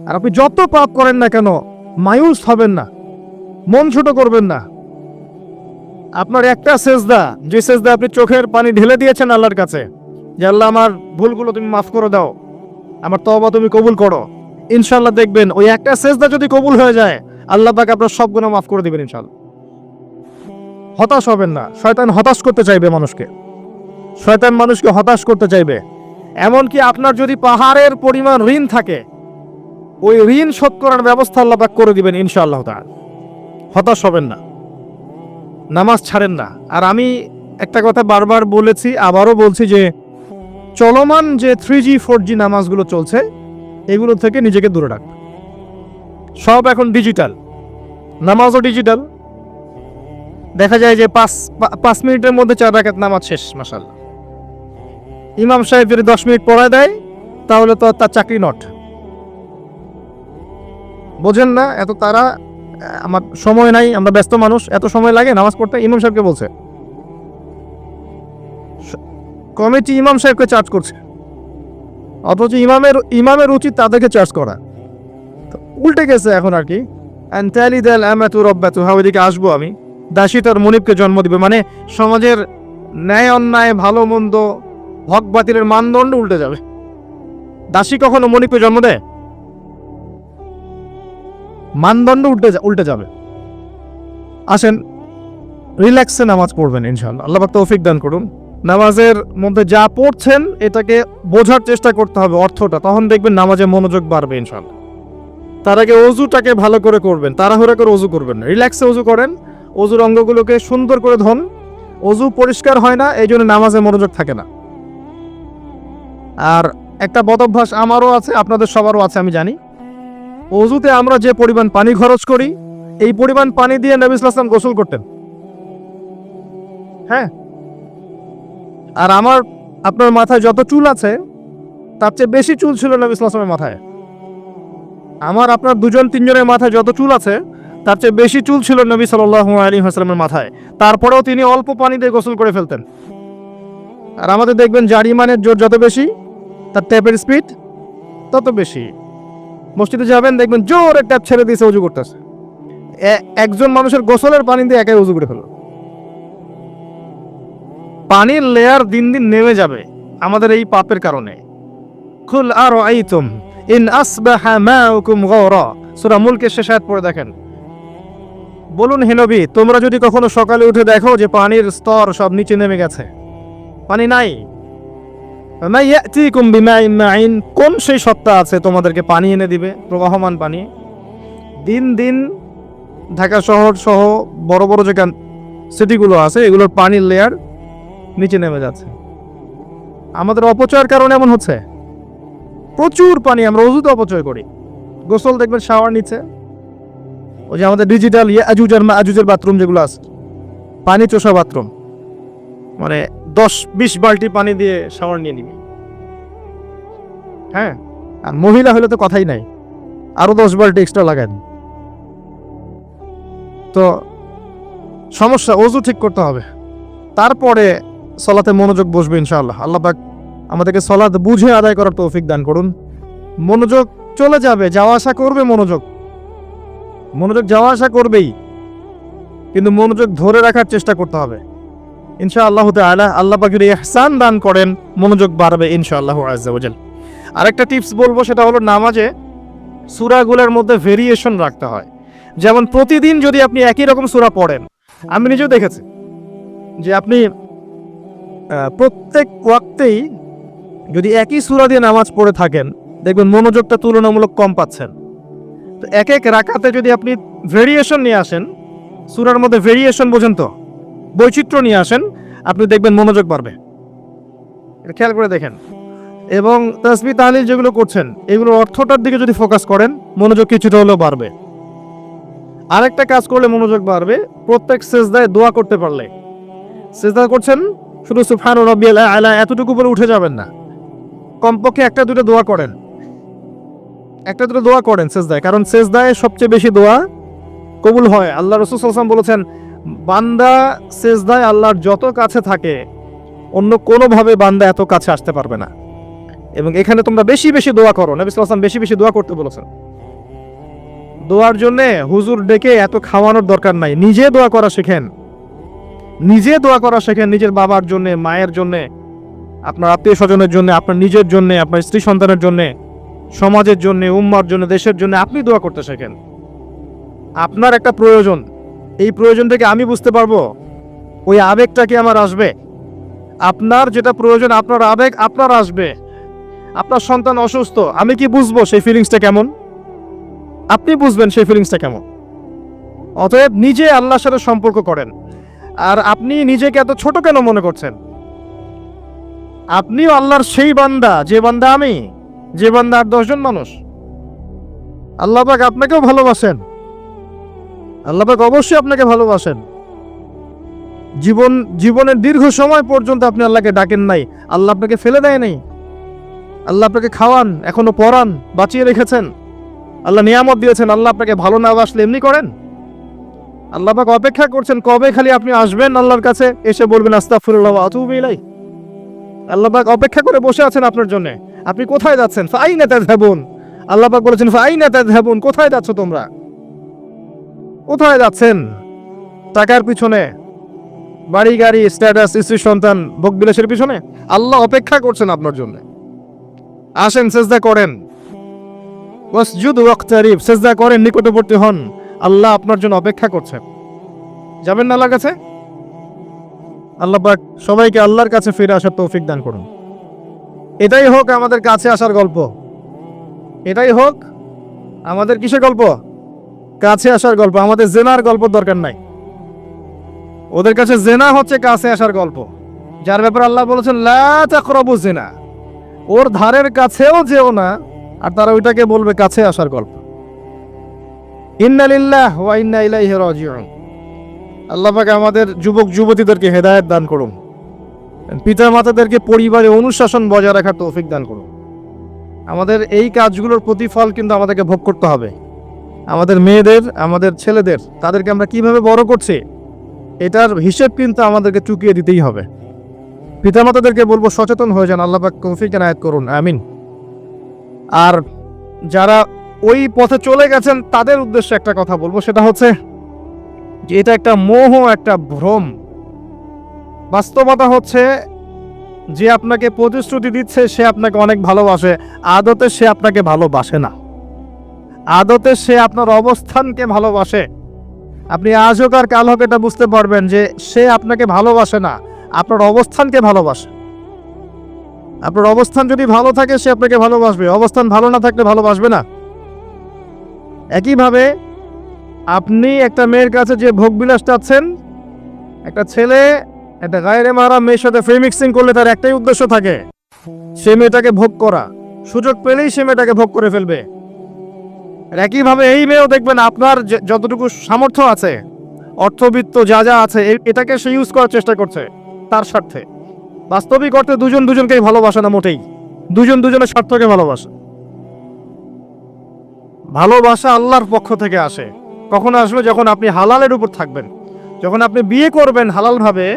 আর আপনি যত পাপ করেন না কেন মায়ুস হবেন না, মন ছোট করবেন না। আপনার একটা সেজদা, যে সেজদা আপনি চোখের পানি ঢেলে দিয়েছেন আল্লাহর কাছে, যে আল্লাহ আমার ভুলগুলো তুমি মাফ করে দাও, আমার তওবা তুমি কবুল করো, ইনশাআল্লাহ দেখবেন ওই একটা সেজদা যদি কবুল হয়ে যায় আল্লাহ পাক আপনার সব গুনাহ মাফ করে দিবেন ইনশাআল্লাহ। হতাশ হবেন না। শয়তান হতাশ করতে চাইবে মানুষকে, শয়তান মানুষকে হতাশ করতে চাইবে। এমনকি আপনার যদি পাহাড়ের পরিমাণ ঋণ থাকে, ওই ঋণ শোধ করার ব্যবস্থা আল্লাহ পাক করে দিবেন ইনশাআল্লাহ তাআলা। হতাশ হবেন না, নামাজ ছাড়েন না। আর আমি একটা কথা বারবার বলেছি, আবারও বলছি যে চলমান যে 3G 4G নামাজগুলো চলছে এগুলো থেকে নিজেকে দূরে রাখবে। সব এখন ডিজিটাল, নামাজও ডিজিটাল। দেখা যায় যে 5 মিনিটের মধ্যে 4 রাকাত নামাজ শেষ, মাশাআল্লাহ। ইমাম সাহেব যদি 10 মিনিট পড়ায় দেয় তাহলে তো তার চাকরি নট। বোঝেন না এত তারা, আমার সময় নাই, আমরা ব্যস্ত মানুষ, এত সময় লাগে নামাজ পড়তে? ইমাম সাহেবকে বলছে, কমিটি ইমাম সাহেবকে চার্জ করছে, অথচ ইমামের উচিত তাদেরকে চার্জ করা। উল্টে গেছে এখন আর কি। ওইদিকে আসবো আমি। দাসী তার মনিবকে জন্ম দিবে, মানে সমাজের ন্যায় অন্যায় ভালো মন্দ হক বাতিলের মানদণ্ড উল্টে যাবে। দাসী কখনো মনিবকে জন্ম দেয়? মানদণ্ড উল্টে যাবে। আসেন রিল্যাক্সে নামাজ পড়বেন ইনশাআল্লাহ, আল্লাহ পাক তৌফিক দান করুন। নামাজের মধ্যে যা পড়ছেন এটাকে বোঝার চেষ্টা করতে হবে অর্থটা, তখন দেখবেন নামাজে মনোযোগ বাড়বে ইনশাআল্লাহ। তার আগে অজুটাকে ভালো করে করবেন, তাড়াহুড়া করে অজু করবেন না, রিল্যাক্সে অজু করেন, অজুর অঙ্গগুলোকে সুন্দর করে ধন। অজু পরিষ্কার হয় না, এই জন্য নামাজে মনোযোগ থাকে না। আর একটা বদভ্যাস আমারও আছে, আপনাদের সবারও আছে আমি জানি, অজুতে আমরা যে পরিমাণ পানি খরচ করি এই পরিমাণ পানি দিয়ে নবী সাল্লাল্লাহু আলাইহি ওয়াসাল্লাম গোসল করতেন। হ্যাঁ, আর আপনার মাথায় যত চুল আছে তার চেয়ে বেশি চুল ছিল নবী সাল্লাল্লাহু আলাইহি ওয়াসাল্লামের মাথায়। আপনার দুজন তিনজনের মাথায় যত চুল আছে তার চেয়ে বেশি চুল ছিল নবী সাল্লাল্লাহু আলাইহি ওয়াসাল্লামের মাথায়। তারপরেও তিনি অল্প পানি দিয়ে গোসল করে ফেলতেন। আর আমাদের দেখবেন জারিমানের জোর যত বেশি, তার ট্যাপের স্পিড তত বেশি। মসজিদে যাবেন দেখবেন জোরে ট্যাপ ছেড়ে দিয়েছে, উজু করতেছে। একজন মানুষের গোসলের পানি দিয়ে একাই উজু করে ফেলল। পানির লেয়ার দিন দিন নেমে যাবে আমাদের এই পাপের কারণে। কুল আরাআইতুম ইন আসবাহা মাউকুম গাওরা, সূরা মুলকের শেষ আয়াত পড়ে দেখেন। বলুন হে নবী, তোমরা যদি কখনো সকালে উঠে দেখো যে পানির স্তর সব নিচে নেমে গেছে, পানি নাই, মা ইয়াতিকুম বিমাইন মাইন, কোন সেই সত্তা আছে তোমাদেরকে পানি এনে দিবে, প্রবাহমান পানি? দিন দিন ঢাকা শহর সহ বড় বড় যে সিটিগুলো আছে এগুলোর পানির লেয়ার নিচে নেমে যাচ্ছে। আমাদের অপচয়ের কারণে এমন হচ্ছে। প্রচুর পানি আমরা অযুত অপচয় করি। গোসল দেখবেন শাওয়ার নিচে, ওই যে আমাদের ডিজিটাল ইয়াজুজ আর মাজুজের বাথরুম যেগুলো আছে, পানি চোষা বাথরুম, মানে 10-20 বালতি পানি দিয়ে শাওয়ার নিয়ে নিবি। হ্যাঁ, আর মহিলা হলে তো কথাই নাই, আরো 10 বালতি এক্সট্রা লাগান। তো সমস্যা, ওযু ঠিক করতে হবে, তারপরে সলাতে মনোযোগ বসবে ইনশাআল্লাহ। আল্লাহ পাক আমাদেরকে সলাত বুঝে আদায় করার তৌফিক দান করুন। মনোযোগ চলে যাবে, যাওয়া আসা করবে, মনোযোগ যাওয়া আসা করবেই, কিন্তু মনোযোগ ধরে রাখার চেষ্টা করতে হবে ইনশাআল্লাহ তাআলা। আল্লাহ পাক যদি ইহসান দান করেন মনোযোগ বাড়বে ইনশাআল্লাহ আযজা ওয়া জাল। আরেকটা টিপস বলবো, সেটা হলো নামাজে সূরাগুলোর মধ্যে ভেরিয়েশন রাখতে হয়। যেমন প্রতিদিন যদি আপনি একই রকম সূরা পড়েন, আমি নিজেও দেখেছি যে আপনি প্রত্যেক ওয়াক্তেই যদি একই সূরা দিয়ে নামাজ পড়ে থাকেন দেখবেন মনোযোগটা তুলনামূলক কম পাচ্ছেন। তো এক এক রাকাতে যদি আপনি ভেরিয়েশন নিয়ে আসেন, সূরার মধ্যে ভেরিয়েশন বোঝেন তো, বৈচিত্র্য নিয়ে আসেন, আপনি দেখবেন মনোযোগ বাড়বে। এটা খেয়াল করে দেখেন। এবং তাসবিহ তাহলিল যেগুলো করছেন এগুলোর অর্থটার দিকে যদি ফোকাস করেন মনোযোগ কিছুটা হলেও বাড়বে। আরেকটা কাজ করলে মনোযোগ বাড়বে, প্রত্যেক সেজদায় দোয়া করতে পারলে। সেজদা করছেন, শুধু সুবহান রাব্বিয়াল আলা এতটুকু বলে উঠে যাবেন না, কমপক্ষে একটা দুটো দোয়া করেন সেজদায়, কারণ সেজদায় সবচেয়ে বেশি দোয়া কবুল হয়। আল্লাহ রাসূল সাল্লাল্লাহু আলাইহি ওয়াসাল্লাম বলেছেন, বান্দা সেজদায় আল্লাহর যত কাছে থাকে অন্য কোনোভাবে বান্দা এত কাছে আসতে পারবে না। এবং এখানে তোমরা বেশি বেশি দোয়া করো। নবী সাল্লাল্লাহু আলাইহি ওয়াসাল্লাম বেশি বেশি দোয়া করতে বলেছেন। দোয়ার জন্য হুজুর ডেকে এত খাওয়ানোর দরকার নাই, নিজে দোয়া করা শেখেন। নিজে দোয়া করা শেখেন, নিজের বাবার জন্য, মায়ের জন্য, আপনার আত্মীয় স্বজনের জন্য, আপনার নিজের জন্য, আপনার স্ত্রী সন্তানের জন্য, সমাজের জন্য, উম্মার জন্য, দেশের জন্য আপনি দোয়া করতে শেখেন। আপনার একটা প্রয়োজন, এই প্রয়োজন থেকে আমি বুঝতে পারবো ওই আবেগটা কি আমার আসবে। আপনার যেটা প্রয়োজন, আপনার আবেগ আপনার আসবে। আপনার সন্তান অসুস্থ, আমি কি বুঝবো সেই ফিলিংসটা কেমন? আপনি বুঝবেন সেই ফিলিংসটা কেমন। অতএব নিজে আল্লাহর সাথে সম্পর্ক করেন। আর আপনি নিজেকে এত ছোট কেন মনে করছেন? আপনিও আল্লাহর সেই বান্দা, যে বান্দা আমি, যে বান্দা আর 10 জন মানুষ। আল্লাহ পাক আপনাকেও ভালোবাসেন। আল্লাহ পাক অবশ্যই আপনাকে ভালোবাসেন। জীবনের দীর্ঘ সময় পর্যন্ত আপনি আল্লাহকে ডাকেন নাই, আল্লাহ আপনাকে ফেলে দেয় নাই। আল্লাহ আপনাকে খাওয়ান, এখনো পরান, বাঁচিয়ে রেখেছেন। আল্লাহ নিয়ামত দিয়েছেন। আল্লাহ আপনাকে ভালো না বাসলে এমনি করেন? আল্লাহ পাক অপেক্ষা করছেন কবে খালি আপনি আসবেন আল্লাহর কাছে, এসে বলবেন আস্তাগফিরুল্লাহ ওয়া আতুবু ইলাইহি। আল্লাহ পাক অপেক্ষা করে বসে আছেন আপনার জন্য। আপনি কোথায় যাচ্ছেন? ফাআইনা তাযহাবুন। আল্লাহ পাক বলেছেন ফাআইনা তাযহাবুন, কোথায় যাচ্ছ তোমরা? কোথায় যাচ্ছেন? টাকার পিছনে, বাড়ি গাড়ি, স্ট্যাটাস, স্ত্রী সন্তান, ভোগবিলাসের পিছনে? আল্লাহ অপেক্ষা করছেন আপনার জন্য। আসেন, সিজদা করেন। ওয়াসজুদ ওয়াকতারিব, সিজদা করেন, নিকটবর্তী হন। আল্লাহ আপনার জন্য অপেক্ষা করছেন। যাবেন না আল্লাহর কাছে? আল্লাহ পাক সবাইকে আল্লাহর কাছে ফিরে আসার তৌফিক দান করুন। এটাই হোক আমাদের কাছে আসার গল্প। এটাই হোক আমাদের কিসের গল্প? কাছে আসার গল্প। আমাদের জেনার গল্প দরকার নাই। ওদের কাছে জেনা হচ্ছে কাছে আসার গল্প, যার ব্যাপারে আল্লাহ বলেছেন লা তাকরাবু জিনা। ওর ধারের কাছেও যেও না, আর তারা ওইটাকে বলবে কাছে আসার গল্প। ইন্না লিল্লাহি ওয়া ইন্না ইলাইহি রাজিউন। আল্লাহ পাক আমাদের যুবক যুবতীদেরকে হেদায়েত দান করুন। পিতা মাতাদেরকে পরিবারে অনুশাসন বজায় রাখার তৌফিক দান করুন। আমাদের এই কাজগুলোর প্রতিফল কিন্তু আমাদেরকে ভোগ করতে হবে। আমাদের মেয়েদের, আমাদের ছেলেদের, তাদেরকে আমরা কিভাবে বড় করছি এটার হিসেব কিন্তু আমাদেরকে চুকিয়ে দিতেই হবে। পিতামাতাদেরকে বলবো সচেতন হয়ে যান। আল্লাহ পাক তৌফিক এনায়েত করুন, আমিন। আর যারা ওই পথে চলে গেছেন তাদের উদ্দেশ্যে একটা কথা বলবো, সেটা হচ্ছে যে এটা একটা মোহ, একটা ভ্রম। বাস্তবতা হচ্ছে যে আপনাকে প্রতিশ্রুতি দিচ্ছে সে আপনাকে অনেক ভালোবাসে, আদতে সে আপনাকে ভালোবাসে না। আদতে সে আপনার অবস্থানকে ভালোবাসে। আপনি আজ হোক আর কাল হোক এটা বুঝতে পারবেন যে সে আপনাকে ভালোবাসে না, আপনার অবস্থানকে ভালোবাসে। আপনার অবস্থান যদি ভালো থাকে সে আপনাকে ভালোবাসবে, অবস্থান ভালো না থাকলে ভালোবাসবে না। একইভাবে আপনি একটা মেয়ের কাছে যে ভোগবিলাস চাচ্ছেন, একটা ছেলে একটা গায়রে মাহরাম মেয়ের সাথে ফ্রি মিক্সিং করলে তার একটাই উদ্দেশ্য থাকে, সে মেয়েটাকে ভোগ করা। সুযোগ পেলেই সে মেয়েটাকে ভোগ করে ফেলবে। আর একইভাবে এই মেয়েও দেখবেন আপনার যতটুকু সামর্থ্য আছে, অর্থবিত্ত যা যা আছে, এটাকে সে ইউজ করার চেষ্টা করছে তার স্বার্থে। বাস্তবিক অর্থে দুজন দুজনকেই ভালোবাসে না মোটেই, দুজন দুজনের স্বার্থকে ভালোবাসে। ভালোবাসা আল্লাহর পক্ষ থেকে আসে। কখন আসবে? যখন আপনি হালালের উপর থাকবেন, যখন আপনি বিয়ে করবেন হালালভাবে।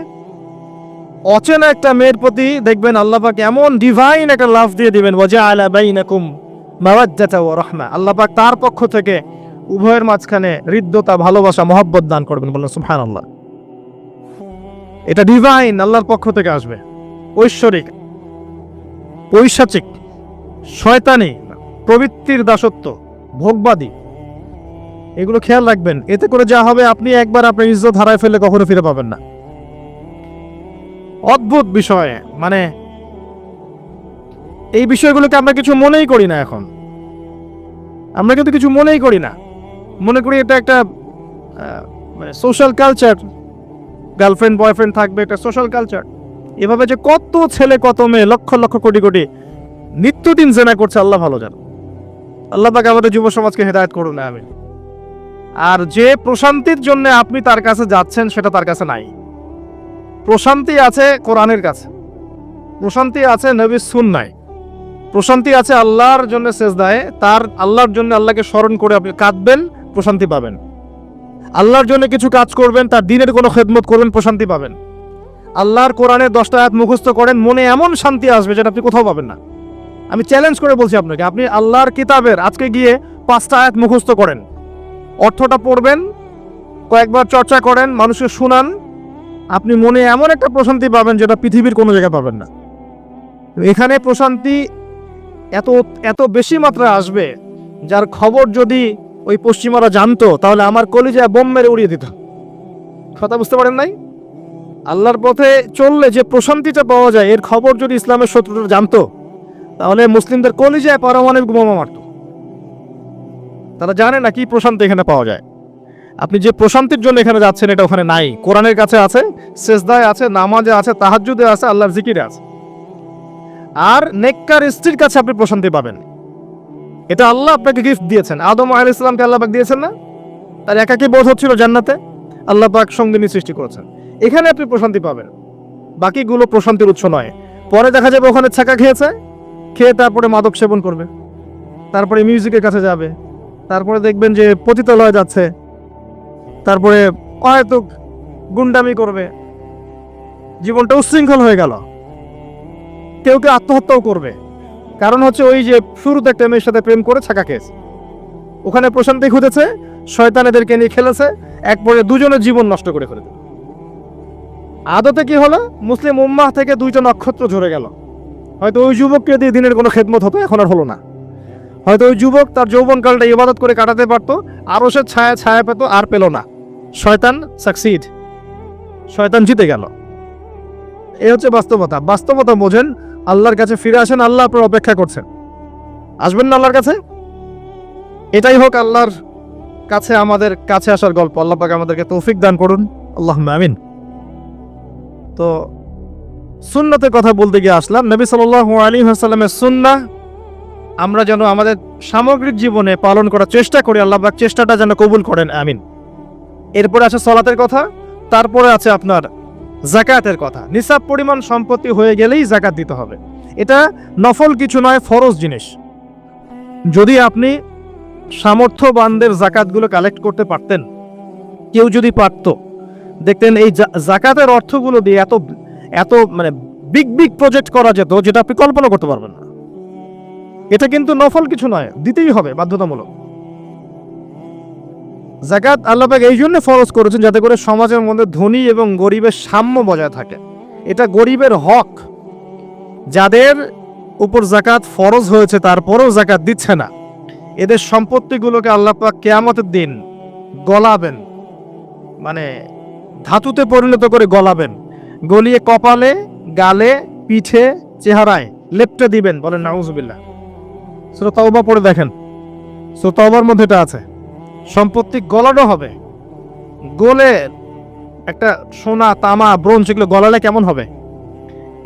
অচেনা একটা মেয়ের প্রতি দেখবেন আল্লাহ পাক এমন ডিভাইন একটা লাভ দিয়ে দিবেন, ওয়াজআলা বাইনাকুম মাওয়াদ্দাতা ওয়া রাহমা। আল্লাহ পাক তার পক্ষ থেকে উভয়ের মাঝখানে হৃদ্যতা, ভালোবাসা, মহব্বত দান করবেন। বলেন সুবহানাল্লাহ। এটা ডিভাইন, আল্লাহর পক্ষ থেকে আসবে। ঐশ্বরিক, পৈশাচিক, শয়তানি প্রবৃত্তির দাসত্ব, ভোগবাদী, এগুলো খেয়াল রাখবেন। এতে করে যা হবে, আপনি একবার আপনার ইজ্জত হারায় ফেললে কখনো ফিরে পাবেন না। অদ্ভুত বিষয়, মানে এই বিষয়গুলোকে আমরা কিছু মনেই করি না এখন। আমরা কিন্তু কিছু মনেই করি না, মনে করি এটা একটা মানে সোশ্যাল কালচার। গার্লফ্রেন্ড বয়ফ্রেন্ড থাকবে, এটা সোশ্যাল কালচার। এভাবে যে কত ছেলে কত মেয়ে, লক্ষ লক্ষ কোটি কোটি নিত্যদিন জেনা করছে, আল্লাহ ভালো জানে। আল্লাহ পাক আমাদের যুব সমাজকে হেদায়েত করুন, আমিন। আর যে প্রশান্তির জন্য আপনি তার কাছে যাচ্ছেন সেটা তার কাছে নাই। প্রশান্তি আছে কোরআনের কাছে, প্রশান্তি আছে নবীর সুন্নায়, প্রশান্তি আছে আল্লাহর জন্য সেজদায়। তার আল্লাহর জন্য আল্লাহকে স্মরণ করে আপনি কাঁদবেন, প্রশান্তি পাবেন। আল্লাহর জন্য কিছু কাজ করবেন, তার দ্বীনের কোনো খেদমত করবেন, প্রশান্তি পাবেন। আল্লাহর কোরআনের 10টা আয়াত মুখস্থ করেন, মনে এমন শান্তি আসবে যেটা আপনি কোথাও পাবেন না। আমি চ্যালেঞ্জ করে বলছি আপনাকে, আপনি আল্লাহর কিতাবের আজকে গিয়ে 5টা আয়াত মুখস্থ করেন, অর্থটা পড়বেন, কয়েকবার চর্চা করেন, মানুষকে শুনান, আপনি মনে এমন একটা প্রশান্তি পাবেন যেটা পৃথিবীর কোনো জায়গায় পাবেন না। এখানে প্রশান্তি এত এত বেশি মাত্রায় আসবে, যার খবর যদি ওই পশ্চিমারা জানতো তাহলে আমার কলিজায় বোম মেরে উড়িয়ে দিত। কথা বুঝতে পারেন নাই? আল্লাহর পথে চললে যে প্রশান্তিটা পাওয়া যায়, এর খবর যদি ইসলামের শত্রুরা জানতো তাহলে মুসলিমদের কলিজায় পারমাণবিক বোমা মারত। তারা জানে না কি প্রশান্তি এখানে পাওয়া যায়। আপনি যে প্রশান্তির জন্য এখানে যাচ্ছেন এটা ওখানে নাই। কোরআনের কাছে আছে, সেজদায় আছে, নামাজে আছে, তাহাজ্জুদে আছে, আল্লাহর জিকিরে আছে। আর নেককার স্ত্রীর কাছে আপনি প্রশান্তি পাবেন। এটা আল্লাহ আপনাকে গিফট দিয়েছেন। আদম আলাইহিস সালামকে আল্লাহ পাক দিয়েছেন না? তার একাকী বোধ হচ্ছিল জান্নাতে, আল্লাহ পাক সঙ্গিনী সৃষ্টি করেছেন। এখানে আপনি প্রশান্তি পাবেন, বাকিগুলো প্রশান্তির উৎস নয়। পরে দেখা যাবে ওখানে ছাকা খেয়েছে, খেয়ে তারপরে মাদক সেবন করবে, তারপরে মিউজিকের কাছে যাবে, তারপরে দেখবেন যে পতিতালয়ে যাচ্ছে, তারপরে হয়তো গুন্ডামি করবে, জীবনটা উচ্ছৃঙ্খল হয়ে গেল। কেউ কেউ আত্মহত্যাও করবে, কারণ হচ্ছে ওই যে শুরুতে একটা মেয়ের সাথে প্রেম করে ছাকা খেয়েছে, ওখানে প্রশান্তি খুঁজেছে, শয়তান এদেরকে নিয়ে খেলেছে, একবারে দুজনের জীবন নষ্ট করে ফেলেছে। আদতে কি হলো, মুসলিম উম্মাহ থেকে 2টা নক্ষত্র ঝরে গেল। হয়তো ওই যুবককে দিয়ে দিনের কোনো খেদমত হতো, এখন আর হলো না। হয়তো ওই যুবক তার যৌবনকালটা ইবাদত করে কাটাতে পারতো, আরও সে ছায়া পেত, আর পেল না। শয়তান সাকসিড, শয়তান জিতে গেল। এই হচ্ছে বাস্তবতা। বাস্তবতা বোঝেন, আল্লাহর কাছে ফিরে আসেন, আল্লাহ আপনার অপেক্ষা করছেন। আসবেন না আল্লাহর কাছে? এটাই হোক আল্লাহর কাছে আমাদের কাছে আসার গল্প। আল্লাহ পাক আমাদেরকে তৌফিক দান করুন, আল্লাহুম্মা আমিন। তো সুন্নতের কথা বলতে গিয়ে আসলাম। নবী সাল্লাল্লাহু আলাইহি ওয়াসাল্লামের সুন্নাহ আমরা যেন আমাদের সামগ্রিক জীবনে পালন করার চেষ্টা করি, আল্লাহ পাক চেষ্টাটা যেন কবুল করেন, আমিন। এরপরে আছে সালাতের কথা, তারপরে আছে আপনার যাকাতের কথা। নিসাব পরিমাণ সম্পত্তি হয়ে গেলেই যাকাত দিতে হবে। এটা নফল কিছু নয়, ফরজ জিনিস। যদি আপনি সামর্থ্যবানদের যাকাতগুলো কালেক্ট করতে পারতেন, কেউ যদি পারত, দেখতেন এই যাকাতের অর্থগুলো দিয়ে এত এত মানে বিগ বিগ প্রজেক্ট করা যেত যেটা আপনি কল্পনা করতে পারবেন না। এটা কিন্তু নফল কিছু নয়, দিতেই হবে বাধ্যতামূলক। যাকাত আল্লাহ পাক এই জন্য ফরজ করেছেন যাতে করে সমাজের মধ্যে ধনী এবং গরিবের সাম্য বজায় থাকে। এটা গরিবের হক। যাদের উপর যাকাত ফরজ হয়েছে তারপরেও যাকাত দিচ্ছে না, এদের সম্পত্তিগুলোকে আল্লাহ পাক কিয়ামতের দিন গলাবেন, মানে ধাতুতে পরিণত করে গলাবেন, গলিয়ে কপালে, গালে, পিঠে, চেহারায় লেপটে দিবেন। বলেন নাউজুবিল্লাহ। সূরা তাওবা পড়ে দেখেন, সূরা তাওবার মধ্যে এটা আছে। সম্পত্তি গলানো হবে, গলে একটা সোনা, তামা, ব্রোঞ্জ এগুলো গলালে কেমন হবে?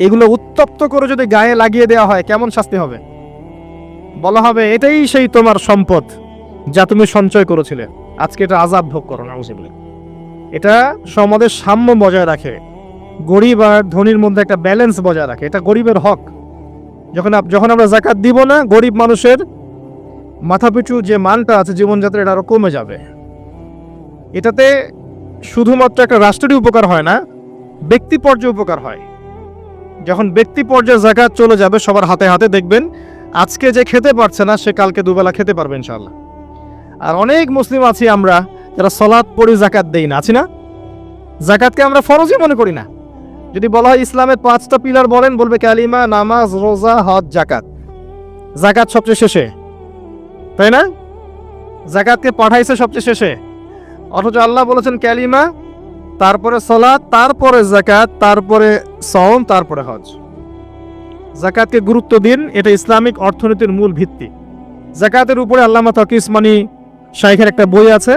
এগুলো উত্তপ্ত করে যদি গায়ে লাগিয়ে দেওয়া হয় কেমন শাস্তি হবে? বলা হবে এটাই সেই তোমার সম্পদ যা তুমি সঞ্চয় করেছিলে, আজকে এটা আযাব ভোগ করো। নাউজুবিল্লাহ। এটা সমাজের সাম্য বজায় রাখে, গরিব আর ধনীর মধ্যে একটা ব্যালেন্স বজায় রাখে। এটা গরিবের হক। যখন আমরা যাকাত দিব না, গরিব মানুষের মাথাপিছু যে মানটা আছে জীবনযাত্রা, এটা আরো কমে যাবে। এটাতে শুধুমাত্র একটা রাষ্ট্রেরই উপকার হয় না, ব্যক্তি পর্যায়ে উপকার হয়। যখন ব্যক্তি পর্যায়ে যাকাত চলে যাবে সবার হাতে হাতে, দেখবেন আজকে যে খেতে পারছে না সে কালকে দুবেলা খেতে পারবে ইনশাআল্লাহ। আর অনেক মুসলিম আছি আমরা যারা সালাত পড়ি যাকাত দেই না, আছি না? যাকাতকে আমরা ফরজই মনে করি না। যদি বলা হয় ইসলামের 5টা পিলার বলেন, বলবে কালিমা, নামাজ, রোজা, হজ, যাকাত। যাকাত সবচেয়ে শেষে, তাই না? যাকাতকে পাঠাইছে সবচেয়ে শেষে, অথচ আল্লাহ বলেছেন কালিমা, তারপরে সালাত, তারপরে যাকাত, তারপরে সওম, তারপরে হজ। যাকাতকে গুরুত্ব দিন, এটা ইসলামিক অর্থনীতির মূল ভিত্তি। যাকাতের উপরে আল্লামা তাকি উসমানী শাইখের একটা বই আছে,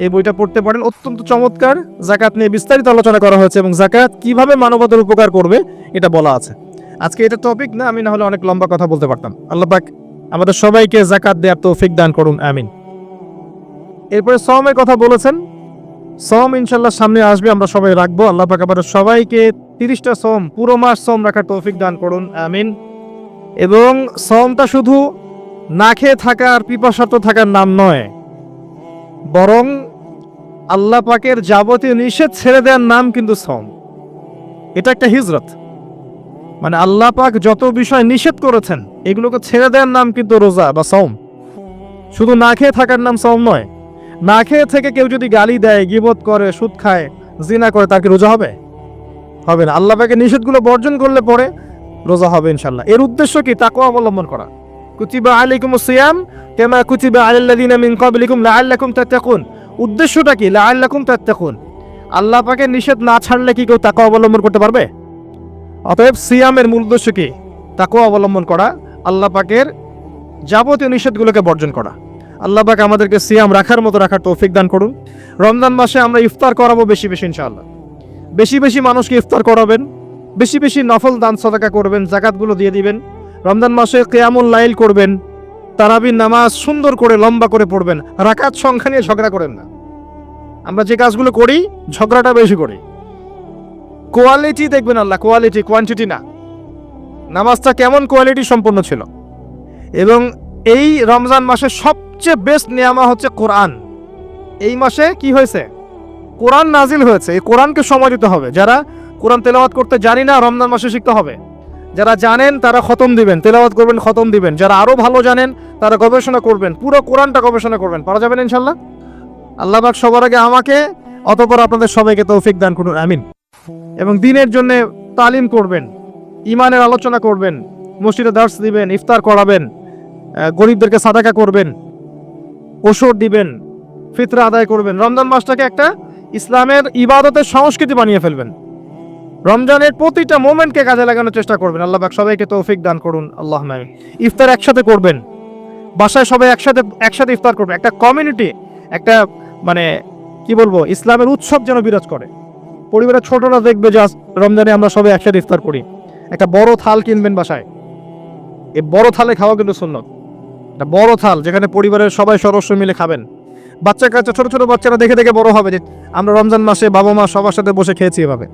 এই বইটা পড়তে পারেন, অত্যন্ত চমৎকার। যাকাত নিয়ে বিস্তারিত আলোচনা করা হয়েছে এবং যাকাত কিভাবে মানবতার উপকার করবে এটা বলা আছে। আজকে এটা টপিক না, আমি না হলে অনেক লম্বা কথা বলতে পারতাম। আল্লাহ পাক আমাদের সবাইকে যাকাত দেওয়ার তৌফিক দান করুন, আমিন। এরপরে সওমের কথা বলেছেন, সওম ইনশাআল্লাহ সামনে আসবে, আমরা সবাই রাখবো। আল্লাহ পাক আমাদের সবাইকে 30টা সওম, পুরো মাস সওম রাখার তৌফিক দান করুন, আমিন। এবং সওমটা শুধু না খেয়ে থাকা আর পিপাসার্ত থাকার নাম নয়, বরং আল্লাহ পাকের যাবতীয় নিষেধ ছেড়ে দেওয়ার নাম কিন্তু সওম। এটা একটা হিজরত। মানে আল্লাহ পাক যত বিষয় নিষেধ করেছেন এগুলোকে ছেড়ে দেওয়ার নাম কিন্তু রোজা বা সওম। শুধু না খেয়ে থাকার নাম সওম নয়। না খেয়ে থেকে কেউ যদি গালি দেয়, গীবত করে, সুদ খায়, জিনা করে, তার কি রোজা হবে? হবে না। আল্লাহ পাকের নিষেধগুলো বর্জন করলে পরে রোজা হবে ইনশাল্লাহ। এর উদ্দেশ্য কি? তাকওয়া অবলম্বন করা। কুতিবা আলাইকুমুস সিয়াম কামা কুতিবা আলাল লাযিনা মিন ক্বাবলিকুম লাআল্লাকুম তাত্তাকুন। উদ্দেশ্যটা কি? লাআল্লাকুম তাত্তাকুন। আল্লাহ পাকের নিষেধ না ছাড়লে কি কেউ তাকওয়া অবলম্বন করতে পারবে? অতএব সিয়ামের মূল উদ্দেশ্য কি? তাকওয়া অবলম্বন করা, আল্লাহ পাকের যাবতীয় নিষেধগুলোকে বর্জন করা। আল্লাহ পাক আমাদেরকে সিয়াম রাখার মতো রাখার তৌফিক দান করুন। রমজান মাসে আমরা ইফতার করাবো বেশি বেশি ইনশাআল্লাহ। বেশি বেশি মানুষকে ইফতার করাবেন, বেশি বেশি নফল দান সাদাকা করবেন, যাকাতগুলো দিয়ে দিবেন। রমজান মাসে কিয়ামুল লাইল করবেন, তারাবির নামাজ সুন্দর করে লম্বা করে পড়বেন। রাকাত সংখ্যা নিয়ে ঝগড়া করেন না। আমরা যে কাজগুলো করি ঝগড়াটা বেশি করি। কোয়ালিটি দেখবেন আল্লাহ, কোয়ালিটি, কোয়ান্টিটি না। নামাজটা কেমন কোয়ালিটি সম্পন্ন ছিল। এবং এই রমজান মাসে সবচেয়ে বেস্ট নিয়ামা হচ্ছে কোরআন। এই মাসে কি হয়েছে? কোরআন নাজিল হয়েছে। এই কোরআনকে সময় দিতে হবে। যারা কোরআন তেলাওয়াত করতে জানি না, রমজান মাসে শিখতে হবে। যারা জানেন তারা খতম দিবেন, তেলাওয়াত করবেন, খতম দিবেন। যারা আরো ভালো জানেন তারা গবেষণা করবেন, পুরো কোরআনটা গবেষণা করবেন। পারা যাবেন ইনশাল্লাহ। আল্লাহ পাক সবার আগে আমাকে, অতঃপর আপনাদের সবাইকে তৌফিক দান করুন, আমিন। এবং দিনের জন্য তালিম করবেন, ইমানের আলোচনা করবেন, মসজিদে দার্স দিবেন, ইফতার করাবেন, গরিবদেরকে সাদাকা করবেন, ওষুধ দিবেন, ফিতরা আদায় করবেন। রমজান মাসটাকে একটা ইসলামের ইবাদতের সংস্কৃতি বানিয়ে ফেলবেন। রমজানের প্রতিটা মোমেন্টকে কাজে লাগানোর চেষ্টা করবেন। আল্লাহ পাক সবাইকে তৌফিক দান করুন, আল্লাহুম্মা আমিন। ইফতার একসাথে করবেন, বাসায় সবাই একসাথে ইফতার করবে। একটা কমিউনিটি, একটা মানে কি বলবো, ইসলামের উৎসব যেন বিরাজ করে। পরিবারের ছোটরা দেখবে যে রমজানে আমরা সবাই একসাথে ইফতার করি। একটা বড় থাল কিনবেন বাসায়। এই বড় থালে খাওয়া কিন্তু সুন্নত। একটা বড় থাল যেখানে পরিবারের সবাই সদস্য মিলে খাবেন। বাচ্চা কাচ্চা, ছোট ছোট বাচ্চারা দেখে দেখে বড় হবে যে আমরা রমজান মাসে বাবা মা সবার সাথে বসে খেয়েছি এভাবে।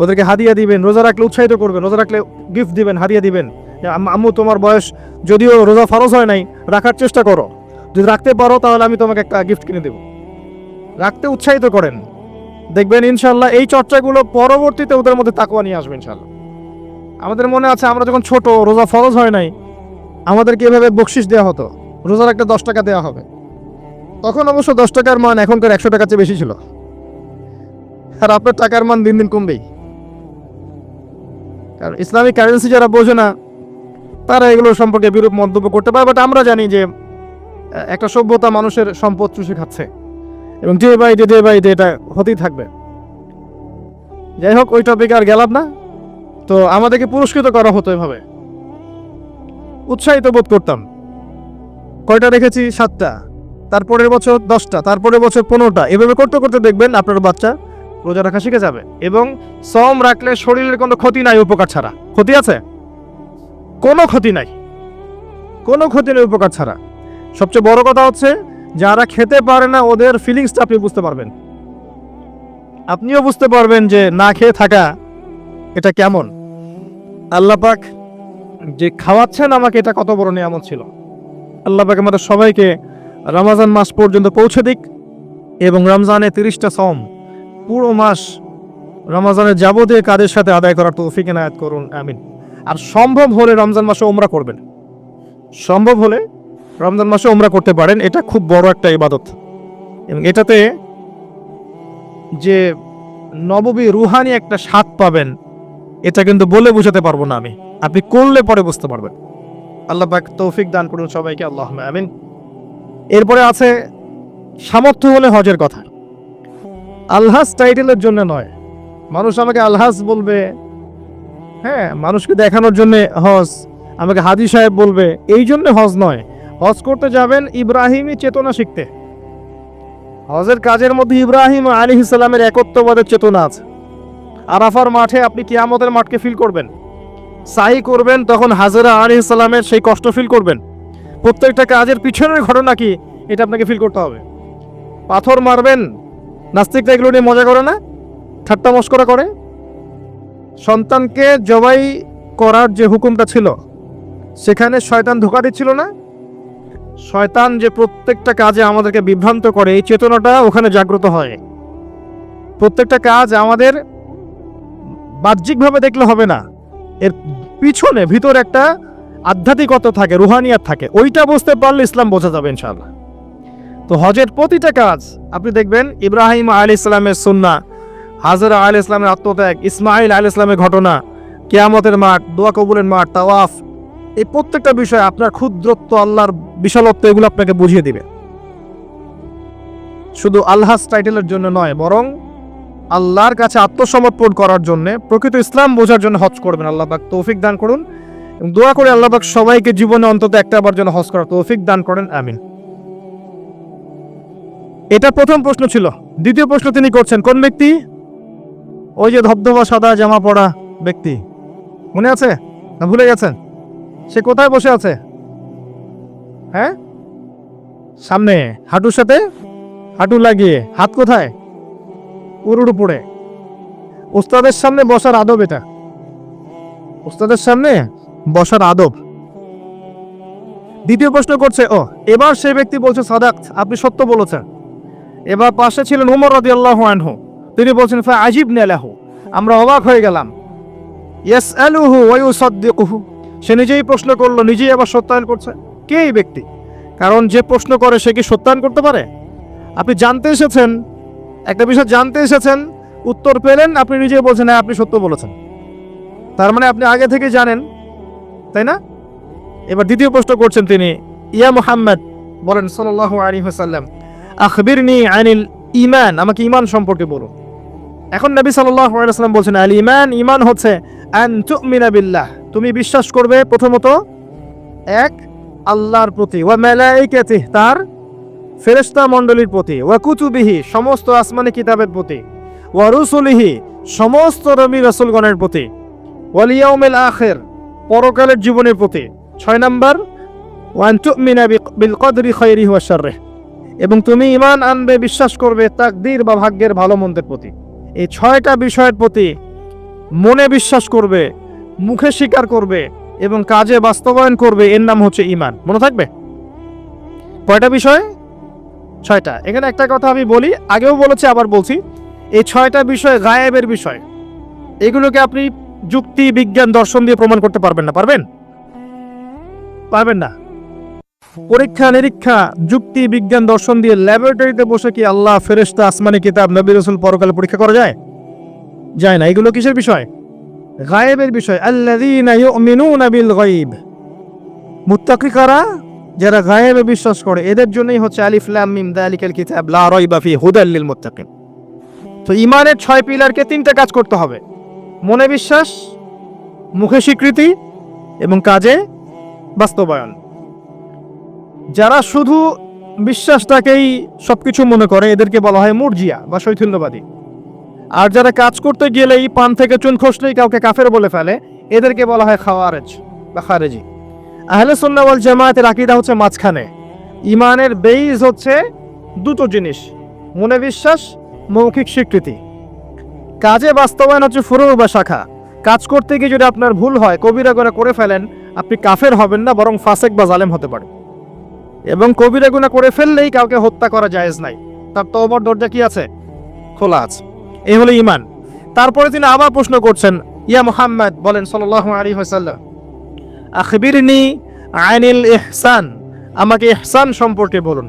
ওদেরকে হাদিয়া দিবেন, রোজা রাখলে উৎসাহিত করবেন, রোজা রাখলে গিফট দিবেন, হাদিয়া দিবেন। আম্মু তোমার বয়স যদিও রোজা ফরজ হয় নাই, রাখার চেষ্টা করো, যদি রাখতে পারো তাহলে আমি তোমাকে একটা গিফট কিনে দেব। রাখতে উৎসাহিত করেন, দেখবেন ইনশাল্লাহ এই চর্চাগুলো পরবর্তীতে ওদের মধ্যে তাকওয়া নিয়ে আসবে ইনশাল্লাহ। আমাদের মনে আছে আমরা যখন ছোট, রোজা ফরজ হয় নাই, আমাদেরকে এভাবে বকশিস দেওয়া হতো, রোজার একটা 10 টাকা দেওয়া হবে। তখন অবশ্য 10 টাকার মান এখনকার 100 টাকার চেয়ে বেশি ছিল। আর আপনার টাকার মান দিন দিন কমবেই। কারণ ইসলামিক কারেন্সি যারা বোঝে না তারা এগুলো সম্পর্কে বিরূপ মন্তব্য করতে পারে। বাট আমরা জানি যে একটা সভ্যতা মানুষের সম্পদ চুষে খাচ্ছে এবং ডে বাই ডে এটা হতেই থাকবে। যাই হোক, ওই টপিকে আর গেলাম না। তো আমাদেরকে পুরস্কৃত করা হতো এভাবে, উৎসাহিত বোধ করতাম। কয়টা রেখেছি? 7টা, তারপরের বছর 10টা, তারপরের বছর 15টা। এভাবে করতে করতে দেখবেন আপনার বাচ্চা রোজা রাখা শিখে যাবে। এবং সওম রাখলে শরীরের কোনো ক্ষতি নাই, উপকার ছাড়া। ক্ষতি আছে? কোনো ক্ষতি নাই, কোনো ক্ষতি নেই উপকার ছাড়া। সবচেয়ে বড় কথা হচ্ছে যারা খেতে পারে না ওদের ফিলিংসটা আপনি বুঝতে পারবেন। আপনিও বুঝতে পারবেন যে না খেয়ে থাকা এটা কেমন। আল্লাহ পাক যে খাওয়াচ্ছেন আমাকে, এটা কত বড় নিয়ামত ছিল। আল্লাহ পাক আমাদের সবাইকে রমজান মাস পর্যন্ত পৌঁছে দিক এবং রমজানে 30টা সওম পুরো মাস রমজানের যাবতীয় কাজের সাথে আদায় করার তৌফিক এনায়েত করুন, আমিন। আর সম্ভব হলে রমজান মাসে উমরা করবেন। সম্ভব হলে রমজান মাসে উমরা করতে পারেন। এটা খুব বড় একটা ইবাদত এবং এটাতে যে নববী রুহানি একটা স্বাদ পাবেন, এটা কিন্তু বলে বোঝাতে পারবো না আমি। আপনি করলে পরে বুঝতে পারবেন। আল্লাহ পাক তৌফিক দান করুন সবাইকে, আল্লাহুম্মা আমিন। এরপরে আছে সামর্থ্য হলে হজের কথা। আলহাজ টাইটেলের জন্য নয়। মানুষ আমাকে আলহাজ বলবে, হ্যাঁ, মানুষকে দেখানোর জন্য হজ, আমাকে হাজী সাহেব বলবে, এই জন্য হজ নয়। হজ করতে যাবেন ইব্রাহিমী চেতনা শিখতে। হজের কাজের মধ্যে ইব্রাহিম আলাইহিস সালামের একত্ববাদের চেতনা আছে। আরাফার মাঠে আপনি কিয়ামতের মাঠকে ফিল করবেন। সাই করবেন, তখন হাজেরা আলাইহিস সালামের সেই কষ্ট ফিল করবেন। প্রত্যেকটা কাজের পিছনের ঘটনা কি এটা আপনাকে ফিল করতে হবে। পাথর মারবেন, নাস্তিকরা এগুলো নিয়ে মজা করে না, ঠাট্টা মস্করা করে। সন্তানকে জবাই করার যে হুকুমটা ছিল সেখানে শয়তান ধোঁকা দিচ্ছিল না? শয়তান যে প্রত্যেকটা কাজে আমাদেরকে বিভ্রান্ত করে, এই চেতনাটা ওখানে জাগ্রত হয়। প্রত্যেকটা কাজ আমাদের বাহ্যিকভাবে দেখলে হবে না, এর পিছনে ভিতর একটা আধ্যাত্মিকতা থাকে, রুহানিয়াত থাকে, ওইটা বুঝতে পারলে ইসলাম বোঝা যাবে ইনশাআল্লাহ। তো হজের প্রতিটা কাজ আপনি দেখবেন ইব্রাহিম আলাইহিস সালামের সুন্নাহ, হাজরা আলাইহিস সালামের আত্মত্যাগ, ইসমাইল আলাইহিস সালামের ঘটনা, কিয়ামতের মাঠ, দোয়া কবুলের মাঠ, তাওয়াফ, এই প্রত্যেকটা বিষয় আপনার ক্ষুদ্রত্ব, আল্লাহর বিশালত্ব, এগুলো আপনাকে বুঝিয়ে দিবে। শুধু আল্লাহর টাইটেলের জন্য নয়, বরং আল্লাহর কাছে আত্মসমর্পণ করার জন্য, প্রকৃত ইসলাম বোঝার জন্য হজ করবেন। আল্লাহ পাক তৌফিক দান করুন এবং দোয়া করে আল্লাহ পাক সবাইকে জীবনে অন্তত একটা বার জন্য হজ করার তৌফিক দান করেন, আমিন। এটা প্রথম প্রশ্ন ছিল। দ্বিতীয় প্রশ্ন তিনি করছেন, কোন ব্যক্তি? ওই যে ধবধবা সাদা জামা পরা ব্যক্তি, মনে আছে না ভুলে গেছেন? সে কোথায় বসে আছে? হ্যাঁ, সামনে, হাঁটুর সাথে হাঁটু লাগিয়ে, হাত কোথায়? উরুর উপরে। উস্তাদের সামনে বসার আদব এটা, উস্তাদের সামনে বসার আদব। দ্বিতীয় প্রশ্ন করছে, এবার সেই ব্যক্তি বলছে সাদাক, আপনি সত্য বলেছেন। এবার পাশে ছিলেন উমর রাদিয়াল্লাহু আনহু, তিনি বলছেন ফা আজিবনা লাহু, আমরা অবাক হয়ে গেলাম। ইয়াসআলুহু ওয়া ইউসাদ্দিকুহু, সে নিজেই প্রশ্ন করলো, নিজেই আবার সত্যায়ন করছে। কে এই ব্যক্তি? কারণ যে প্রশ্ন করে সে কি সত্যায়ন করতে পারে? আপনি জানতে এসেছেন, একটা বিষয় জানতে এসেছেন, উত্তর পেলেন, আপনি নিজেই বলছেন হ্যাঁ আপনি সত্য বলেছেন, তার মানে আপনি আগে থেকে জানেন, তাই না? এবার দ্বিতীয় প্রশ্ন করছেন তিনি, ইয়া মুহাম্মদ, বলেন সাল্লাল্লাহু আলাইহি ওয়াসাল্লাম, আখবিরনি আনিল ঈমান, আমাকে ঈমান সম্পর্কে বলুন। এখন নবী সাল্লাল্লাহু আলাইহি ওয়াসাল্লাম বলছেন, আল ঈমান, ঈমান হচ্ছে আন তুমিনা বিল্লাহ, তুমি বিশ্বাস করবে প্রথমত এক আল্লাহর প্রতি, ওয়া মালাইকাতিহি, তার ফেরেশতা মণ্ডলীর প্রতি, ওয়া কুতুবিহি, সমস্ত আসমানি কিতাবের প্রতি, ওয়া রুসুলিহি, সমস্ত নবী রাসূলগণের প্রতি, ওয়াল ইয়াউমিল আখির, পরকালের জীবনের প্রতি। 6 নাম্বার, ওয়া আন তুমিনা বিল কদরি খায়রিহি ওয়া শাররিহি, এবং তুমি ঈমান আনবে, বিশ্বাস করবে তাকদীর বা ভাগ্যের ভালো মন্দের প্রতি। এই 6টা বিষয়ের প্রতি মনে বিশ্বাস করবে, মুখে স্বীকার করবে এবং কাজে বাস্তবায়ন করবে, এর নাম হচ্ছে ঈমান। মনে থাকবে? কয়টা বিষয়? 6টা। এখানে একটা কথা আমি বলি, আগেও বলেছি আবার বলছি, এই 6টা বিষয় গায়েবের বিষয়, এগুলোকে আপনি যুক্তি, বিজ্ঞান, দর্শন দিয়ে প্রমাণ করতে পারবেন না। পারবেন? পারবেন না। পরীক্ষা নিরীক্ষা, যুক্তি, বিজ্ঞান, দর্শন দিয়ে ল্যাবরেটরিতে বসে কি আল্লাহ, ফেরেশতা, আসমানি কিতাব, নবী রাসূল, পরকাল পরীক্ষা করা যায়? যায় না। এগুলো কিসের বিষয়? গায়েবের বিষয়। আল্লাযীনা ইউমিনুনা বিল গায়ব, মুত্তাকি কারা? যারা গায়েবে বিশ্বাস করে, এদের জন্যই হচ্ছে আলিফ লাম মিম যালিকাল কিতাব লা রাইবা ফিহি হুদাল লিল মুত্তাকিন। তো ঈমানের 6 পিলারকে 3টা কাজ করতে হবে, মনে বিশ্বাস, মুখে স্বীকৃতি এবং কাজে বাস্তবায়ন। যারা শুধু বিশ্বাসটাকেই সবকিছু মনে করে, এদেরকে বলা হয় মুরজিয়া বা শৈথিল্যবাদী। আর যারা কাজ করতে গেলেই পান থেকে চুন খসলেই কাউকে কাফের বলে ফেলে, এদেরকে বলা হয় খাওয়ারেজ বা খারেজি। আহলে সুন্নাহ ওয়াল জামায়াতের আকীদা হচ্ছে মাঝখানে। ঈমানের বেইস হচ্ছে দুটো জিনিস, মনে বিশ্বাস, মৌখিক স্বীকৃতি। কাজে বাস্তবায়ন হচ্ছে ফুরু বা শাখা। কাজ করতে গিয়ে যদি আপনার ভুল হয়, কবিরা গুনাহ করে ফেলেন, আপনি কাফের হবেন না, বরং ফাসেক বা জালেম হতে পারেন। এবং কবিরা গুনাহ করে ফেললেই কাউকে হত্যা করা জায়েজ নাই, তার তওবার দরজা কি আছে? খোলা আছে। এই হলো ঈমান। তারপরে তিনি আবার প্রশ্ন করছেন, ইয়া মুহাম্মদ, বলেন সাল্লাল্লাহু আলাইহি ওয়াসাল্লাম, আখবিরনি আনিল ইহসান, আমাকে ইহসান সম্পর্কে বলুন।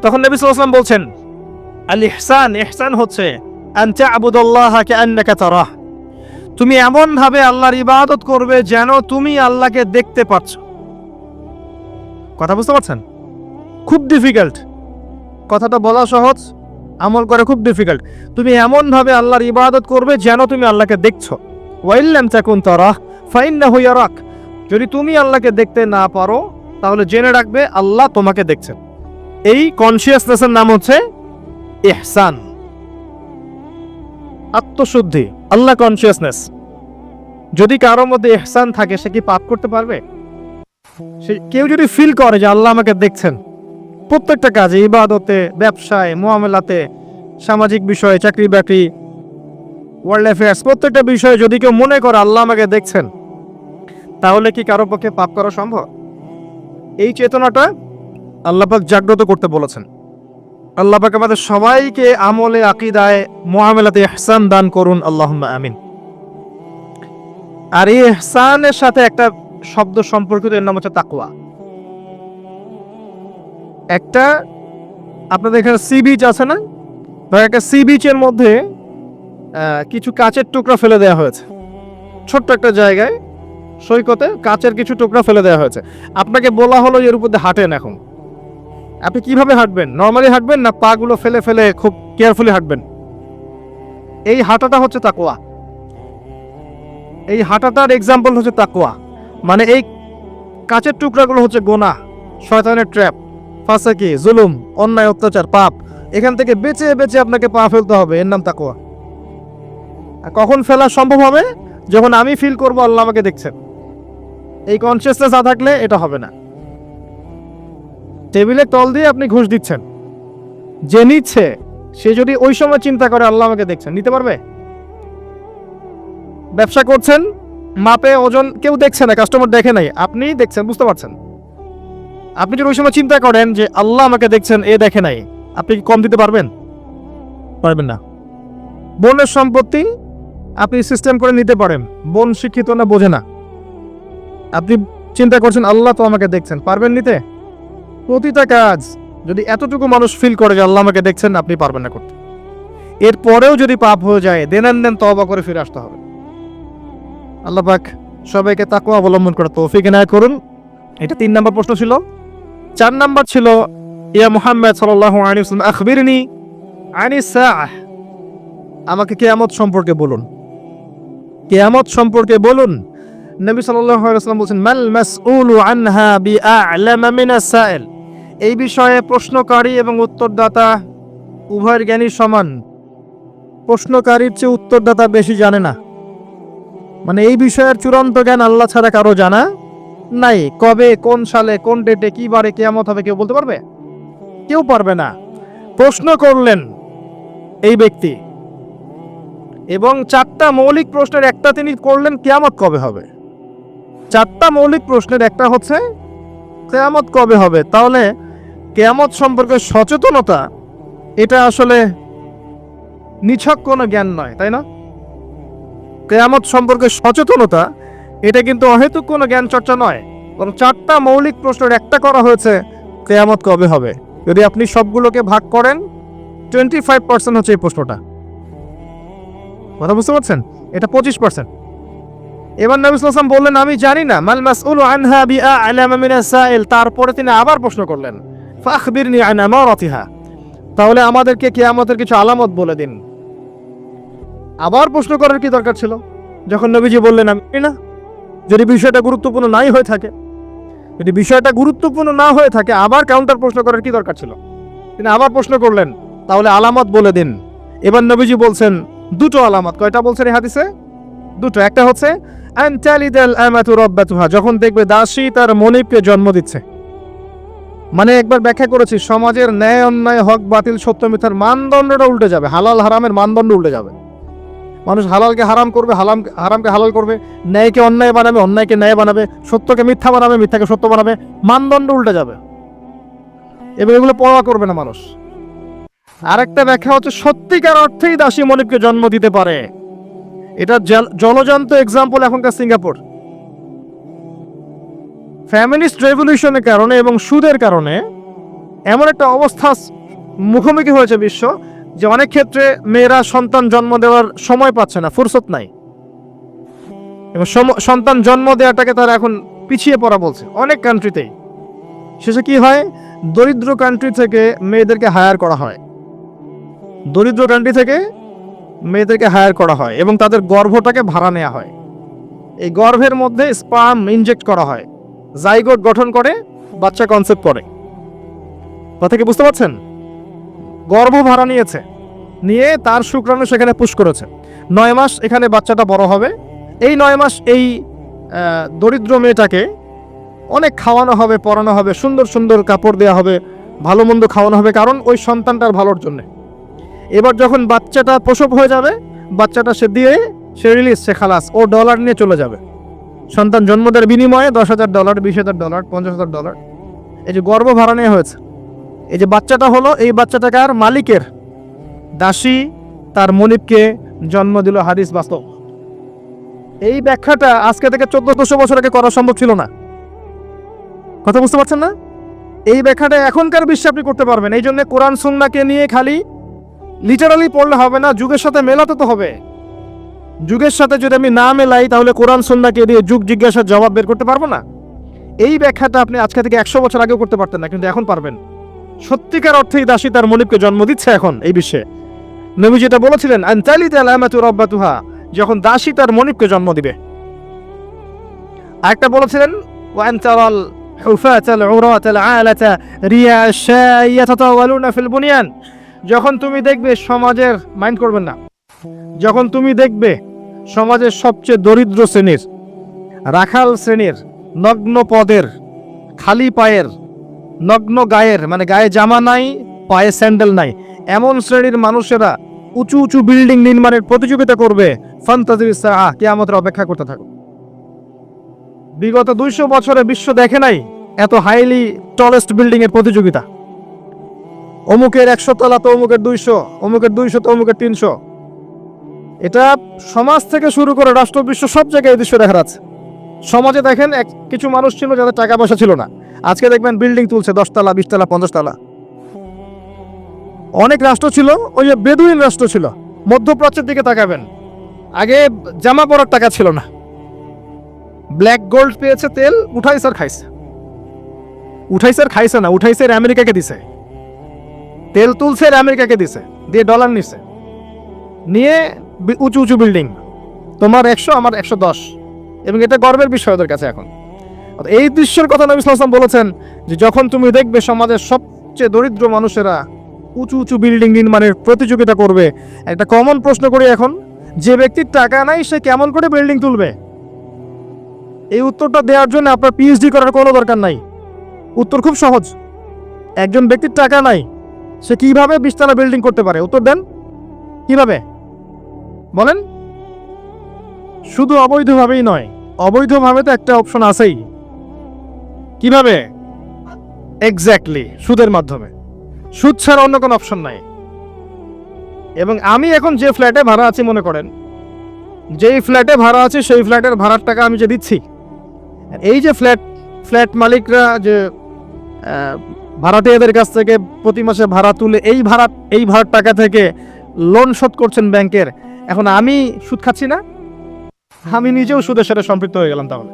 তখন নবী সাল্লাল্লাহু আলাইহি ওয়াসাল্লাম বলছেন, আল ইহসান, ইহসান হচ্ছে আন তা'বুদাল্লাহা কাআন্নাকা তারাহ, তুমি এমন ভাবে আল্লাহর ইবাদত করবে যেন তুমি আল্লাহকে দেখতে পাচ্ছ। কথা বুঝতে পারছেন? খুব ডিফিকাল্ট, কথাটা বলা সহজ, আমল করা খুব ডিফিকাল্ট। তুমি এমন ভাবে আল্লাহর ইবাদত করবে যেন তুমি আল্লাহকে দেখছো। ওয়া ইল্লাম তাকুন তারাহ ফাইন্নাহু ইয়ারাক, যদি তুমি আল্লাহকে দেখতে না পারো তাহলে জেনে রাখবে আল্লাহ তোমাকে দেখছেন। এই কনসিয়াসনেসের নাম হচ্ছে ইহসান, আত্মশুদ্ধি, আল্লাহ কনসিয়াসনেস। যদি কারোর মধ্যে ইহসান থাকে, সে কি পাপ করতে পারবে? কেউ যদি ফিল করে যে আল্লাহ আমাকে দেখছেন, প্রত্যেকটা কাজে, ইবাদতে, ব্যবসায়, মুআমালাতে, সামাজিক বিষয়ে, চাকরি বাকরি, ওয়ার্ল্ড অ্যাফেয়ার্স, প্রত্যেকটা বিষয়ে যদি কেউ মনে করে আল্লাহ আমাকে দেখছেন, তাহলে কি কারো পক্ষে পাপ করা সম্ভব? এই চেতনাটা আল্লাহ পাক জাগ্রত করতে বলেছেন। আল্লাহ পাক আমাদের সবাইকে আমলে, আকীদায়, মুআমালাতে ইহসান দান করুন, আল্লাহুম্মা আমিন। আর এই ইহসানের সাথে একটা শব্দ সম্পর্কিত, এর নাম হচ্ছে তাকওয়া। একটা আপনাদের এখানে সি বিচ আছে না, একটা সি বিচের মধ্যে কিছু কাচের টুকরা ফেলে দেওয়া হয়েছে, ছোট্ট একটা জায়গায় সৈকতে কাচের কিছু টুকরা ফেলে দেওয়া হয়েছে। আপনাকে বলা হলো এর উপর দিয়ে হাঁটেন। এখন আপনি কিভাবে হাঁটবেন? নর্মালি হাঁটবেন না পা গুলো ফেলে ফেলে খুব কেয়ারফুলি হাঁটবেন? এই হাঁটাটা হচ্ছে তাকওয়া। এই হাঁটাটার এক্সাম্পল হচ্ছে তাকওয়া। মানে এই কাচের টুকরাগুলো হচ্ছে গুনাহ, শয়তানের ট্র্যাপ, ফাসাকি, জুলুম, অন্যায়, অত্যাচার, পাপ। এখান থেকে বেঁচে বেঁচে আপনাকে পা ফেলতে হবে, এর নাম তাকওয়া। আর কখন ফেলা সম্ভব হবে? যখন আমি ফিল করবো আল্লাহ আমাকে দেখছেন। এই কনসিয়াসনেস না থাকলে এটা হবে না। টেবিলের তল দিয়ে আপনি ঘুষ দিচ্ছেন, যে নিচ্ছে সে যদি ওই সময় চিন্তা করে আল্লাহ আমাকে দেখছেন, নিতে পারবে? ব্যবসা করছেন, মাপে ওজন কেউ দেখছে না, কাস্টমার দেখে নাই, আপনি দেখছেন, বুঝতে পারছেন। আপনি যদি ওই সময় চিন্তা করেন যে আল্লাহ আমাকে দেখছেন, এ দেখে নাই, আপনি কি কম দিতে পারবেন? পারবেন না। বোনের সম্পত্তি আপনি সিস্টেম করে নিতে পারেন, বোন শিক্ষিত না, বোঝে না, আপনি চিন্তা করছেন আল্লাহ তো আমাকে দেখছেন, পারবেন নিতে? প্রতিটা কাজ যদি এতটুকু মানুষ ফিল করে যে আল্লাহ আমাকে দেখছেন, আপনি পারবেন না করতে। এরপরেও যদি পাপ হয়ে যায়, দেন তওবা করে ফিরে আসতে হবে। আল্লাহ পাক সবাইকে তাকওয়া অবলম্বন করে তৌফিক এনায়েত করুন। এটা 3 নম্বর প্রশ্ন ছিল। 4 নম্বর ছিল, ইয়া মুহাম্মদ সাল্লাল্লাহু আলাইহি ওয়াসাল্লাম আখবিরনি আনিস সাআহ, আমাকে কিয়ামত সম্পর্কে বলুন, কিয়ামত সম্পর্কে বলুন। নবী সাল্লাল্লাহু আলাইহি ওয়াসাল্লাম বলেন, মাল মাসউলু আনহা বিআ'লামা মিনাস সাইল, এই বিষয়ে প্রশ্নকারী এবং উত্তরদাতা উভয়ের জ্ঞানী সমান। প্রশ্নকারীর চেয়ে উত্তরদাতা বেশি জানে না। মানে এই বিষয়ের চূড়ান্ত জ্ঞান আল্লাহ ছাড়া কারো জানা নাই। কবে, কোন সালে, কোন ডেটে, কি বারে কিয়ামত হবে কেউ বলতে পারবে? কেউ পারবে না। প্রশ্ন করলেন এই ব্যক্তি, এবং 4টা মৌলিক প্রশ্নের একটা তিনি করলেন, কিয়ামত কবে হবে। 4টা মৌলিক প্রশ্নের একটা হচ্ছে কিয়ামত কবে হবে। তাহলে কিয়ামত সম্পর্কে সচেতনতা, এটা আসলে নিছক কোনো জ্ঞান নয়, তাই না? কিয়ামত সম্পর্কে সচেতনতা এটা কিন্তু অহেতুক কোনো জ্ঞান চর্চা নয়, বরং 4টা মৌলিক প্রশ্নের একটা করা হয়েছে, কিয়ামত কবে হবে। যদি আপনি সবগুলোকে ভাগ করেন, 25% হচ্ছে এই প্রশ্নটা। কথা বুঝতে পারছেন? এটা 25%। এবার নবী সাল্লাল্লাহু আলাইহি ওয়াসাল্লাম বললেন, আমি জানি না, মাল মাসউলু আনহা বিআ'লামা মিনাস সাইল। তারপরে তিনি আবার প্রশ্ন করলেন, ফাখবিরনি আন আমারাতিহা, তাহলে আমাদেরকে কিয়ামতের কিছু আলামত বলে দিন। আবার প্রশ্ন করার কি দরকার ছিল, যখন নবীজি বললেন আমি জানি না? যদি বিষয়টা গুরুত্বপূর্ণ নাই হয়ে থাকে, যদি বিষয়টা গুরুত্বপূর্ণ না হয়ে থাকে, আবার কাউন্টার প্রশ্ন করার কি দরকার ছিল? তিনি আবার প্রশ্ন করলেন, তাহলে আলামত বলে দিন। এবার নবীজি বলছেন 2টো আলামত। কয়টা বলছেন এই হাদিসে? 2টো। একটা হচ্ছে আনতালিদাল আমাতু রাব্বাতুহা, যখন দেখবে দাসী তার মনিবকে জন্ম দিচ্ছে। মানে একবার ব্যাখ্যা করেছি, সমাজের ন্যায় অন্যায়, হক বাতিল, সত্য মিথ্যার মানদণ্ডটা উল্টে যাবে, হালাল হারামের মানদণ্ড উল্টে যাবে। মানুষ হালালকে হারাম করবে, হারামকে হালাল করবে, ন্যায়কে অন্যায় বানাবে, অন্যায়কে ন্যায় বানাবে, সত্যকে মিথ্যা বানাবে, মিথ্যাকে সত্য বানাবে, মানদণ্ড উল্টে যাবে। এবং এগুলো পরোয়া করবে না মানুষ। আরেকটা ব্যাখ্যা হচ্ছে সত্যিকার অর্থেই দাসী মনিবকে জন্ম দিতে পারে। এটা জলজান্ত এক্সাম্পল এখনকার সিঙ্গাপুর। ফ্যামিলিস্ট রেভলিউশনের কারণে এবং সুদের কারণে এমন একটা অবস্থা মুখোমুখি হয়েছে বিশ্ব, যে অনেক ক্ষেত্রে মেয়েরা সন্তান জন্ম দেওয়ার সময় পাচ্ছে না, ফুরসত নাই, এবং সন্তান জন্ম দেওয়াটাকে তারা এখন পিছিয়ে পড়া বলছে অনেক কান্ট্রিতেই। শেষে কি হয়, দরিদ্র কান্ট্রি থেকে মেয়েদেরকে হায়ার করা হয়, দরিদ্র কান্ট্রি থেকে মেয়েদেরকে হায়ার করা হয়, এবং তাদের গর্ভটাকে ভাড়া নেওয়া হয়। এই গর্ভের মধ্যে স্পার্ম ইনজেক্ট করা হয়, জাইগোট গঠন করে, বাচ্চা কনসেপ্ট করে। কথা কি বুঝতে পারছেন? গর্ভ ভাড়া নিয়েছে, নিয়ে তার শুক্রাণু সেখানে পুশ করেছে। 9 মাস এখানে বাচ্চাটা বড় হবে। এই 9 মাস এই দরিদ্র মেয়েটাকে অনেক খাওয়ানো হবে, পড়ানো হবে, সুন্দর সুন্দর কাপড় দেওয়া হবে, ভালো মন্দ খাওয়ানো হবে, কারণ ওই সন্তানটার ভালোর জন্য। এবার যখন বাচ্চাটা প্রসব হয়ে যাবে, বাচ্চাটা সে রিলিজ, সে খালাস, ও ডলার নিয়ে চলে যাবে। সন্তান জন্ম দেওয়ার বিনিময়ে $10,000, $20,000, $50,000, এই যে গর্ভ ভাড়া নেওয়া হয়েছে। এই যে বাচ্চাটা হলো, এই বাচ্চাটাকে আর মালিকের দাসী তার মনিবকে জন্ম দিল, হাদিস বাস্তব। এই ব্যাখ্যাটা আজকে থেকে 1400 বছর আগে করা সম্ভব ছিল না। কথা বুঝতে পারছেন না? এই ব্যাখ্যাটা এখনকার বিশ্বে আপনি করতে পারবেন। এই জন্য কোরআন সুন্নাহকে নিয়ে খালি লিটারালি পড়লে হবে না, যুগের সাথে মেলাতে তো হবে। যুগের সাথে যদি আমি না মেলাই তাহলে কোরআন সুন্নাহকে দিয়ে যুগ জিজ্ঞাসার জবাব বের করতে পারবো না। এই ব্যাখ্যাটা আপনি আজকে থেকে 100 বছর আগেও করতে পারতেন না, কিন্তু এখন পারবেন। সত্যিকার অর্থেই দাসী তার মনিবকে জন্ম দিচ্ছে এখন এই বিশ্বে। নবী যেটা বলেছিলেন, আনতালিত আলামাতু রাব্বাতুহা, যখন দাসী তার মনিবকে জন্ম দিবে। আরেকটা বলেছিলেন, ওয়া আনতারাল হুফাতাল উরাতাল আলাতা রিয়া আশ-শাই ইয়াতাতাওয়ালুনা ফিল বুনিয়ান, যখন তুমি দেখবে সমাজের, মাইন্ড করবেন না, যখন তুমি দেখবে সমাজের সবচেয়ে দরিদ্র শ্রেণীর, রাখাল শ্রেণীর, নগ্ন পদের, খালি পায়ের, নগ্ন গায়ের, মানে গায়ে জামা নাই, পায়ে স্যান্ডেল নাই, এমন শ্রেণীর মানুষেরা উঁচু উঁচু বিল্ডিং নির্মাণের প্রতিযোগিতা করবে, ফান্তাজির সাআহ, কিয়ামতের অপেক্ষা করতে থাকো। বিগত 200 বছরে বিশ্ব দেখে নাই এত হাইলি টলেস্ট বিল্ডিং এর প্রতিযোগিতা। অমুকের 100 তলা তো অমুকের 200, অমুকের 200 তো অমুকের 300। এটা সমাজ থেকে শুরু করে রাষ্ট্র, বিশ্ব সব জায়গায় এই দৃশ্য দেখা যাচ্ছে। সমাজে দেখেন কিছু মানুষ ছিল যাদের টাকা পয়সা ছিল না, আজকে দেখবেন বিল্ডিং তুলছে 10 তলা, 20 তলা, 50 তলা। অনেক রাষ্ট্র ছিল, ওই যে বেদুইন রাষ্ট্র ছিল, মধ্যপ্রাচ্যের দিকে তাকাবেন, আগে জামা পরার টাকা ছিল না, ব্ল্যাক গোল্ড পেয়েছে, তেল উঠাইছে আর খাইছে। উঠাইছে আর খাইছে না, উঠাইছে আর আমেরিকাকে দিছে, তেল তুলছে আর আমেরিকাকে দিছে, দিয়ে ডলার নিছে, নিয়ে উঁচু উঁচু বিল্ডিং, তোমার 100 আমার 110, এবং এটা গর্বের বিষয় ওদের কাছে এখন। এই দৃশ্যের কথা নবী সাল্লাল্লাহু আলাইহি ওয়াসাল্লাম বলেছেন যে যখন তুমি দেখবে সমাজের সবচেয়ে দরিদ্র মানুষেরা উঁচু উঁচু বিল্ডিং নির্মাণের প্রতিযোগিতা করবে, একটা কমন প্রশ্ন করি এখন, যে ব্যক্তির টাকা নাই সে কেমন করে বিল্ডিং তুলবে? এই উত্তরটা দেওয়ার জন্য আপনার পিএইচডি করার কোনো দরকার নাই। উত্তর খুব সহজ। একজন ব্যক্তির টাকা নাই, সে কিভাবে 20 তলা বিল্ডিং করতে পারে? উত্তর দেন, কিভাবে বলেন? শুধু অবৈধভাবেই নয়, অবৈধভাবে তো একটা অপশন আছেই। কিভাবে? এক্স্যাক্টলি, সুদের মাধ্যমে। সুদ ছাড়া অন্য কোনো অপশন নাই। এবং আমি এখন যে ফ্ল্যাটে ভাড়া আছি, মনে করেন যেই ফ্ল্যাটে ভাড়া আছে সেই ফ্ল্যাটের ভাড়ার টাকা আমি যে দিচ্ছি, এই যে ফ্ল্যাট মালিকরা যে ভাড়াটিয়াদের কাছ থেকে প্রতি মাসে ভাড়া তুলে এই ভাড়ার টাকা থেকে লোন শোধ করছেন ব্যাংকের, এখন আমি সুদ খাচ্ছি না? আমি নিজেও সুদের সাথে সম্পৃক্ত হয়ে গেলাম। তাহলে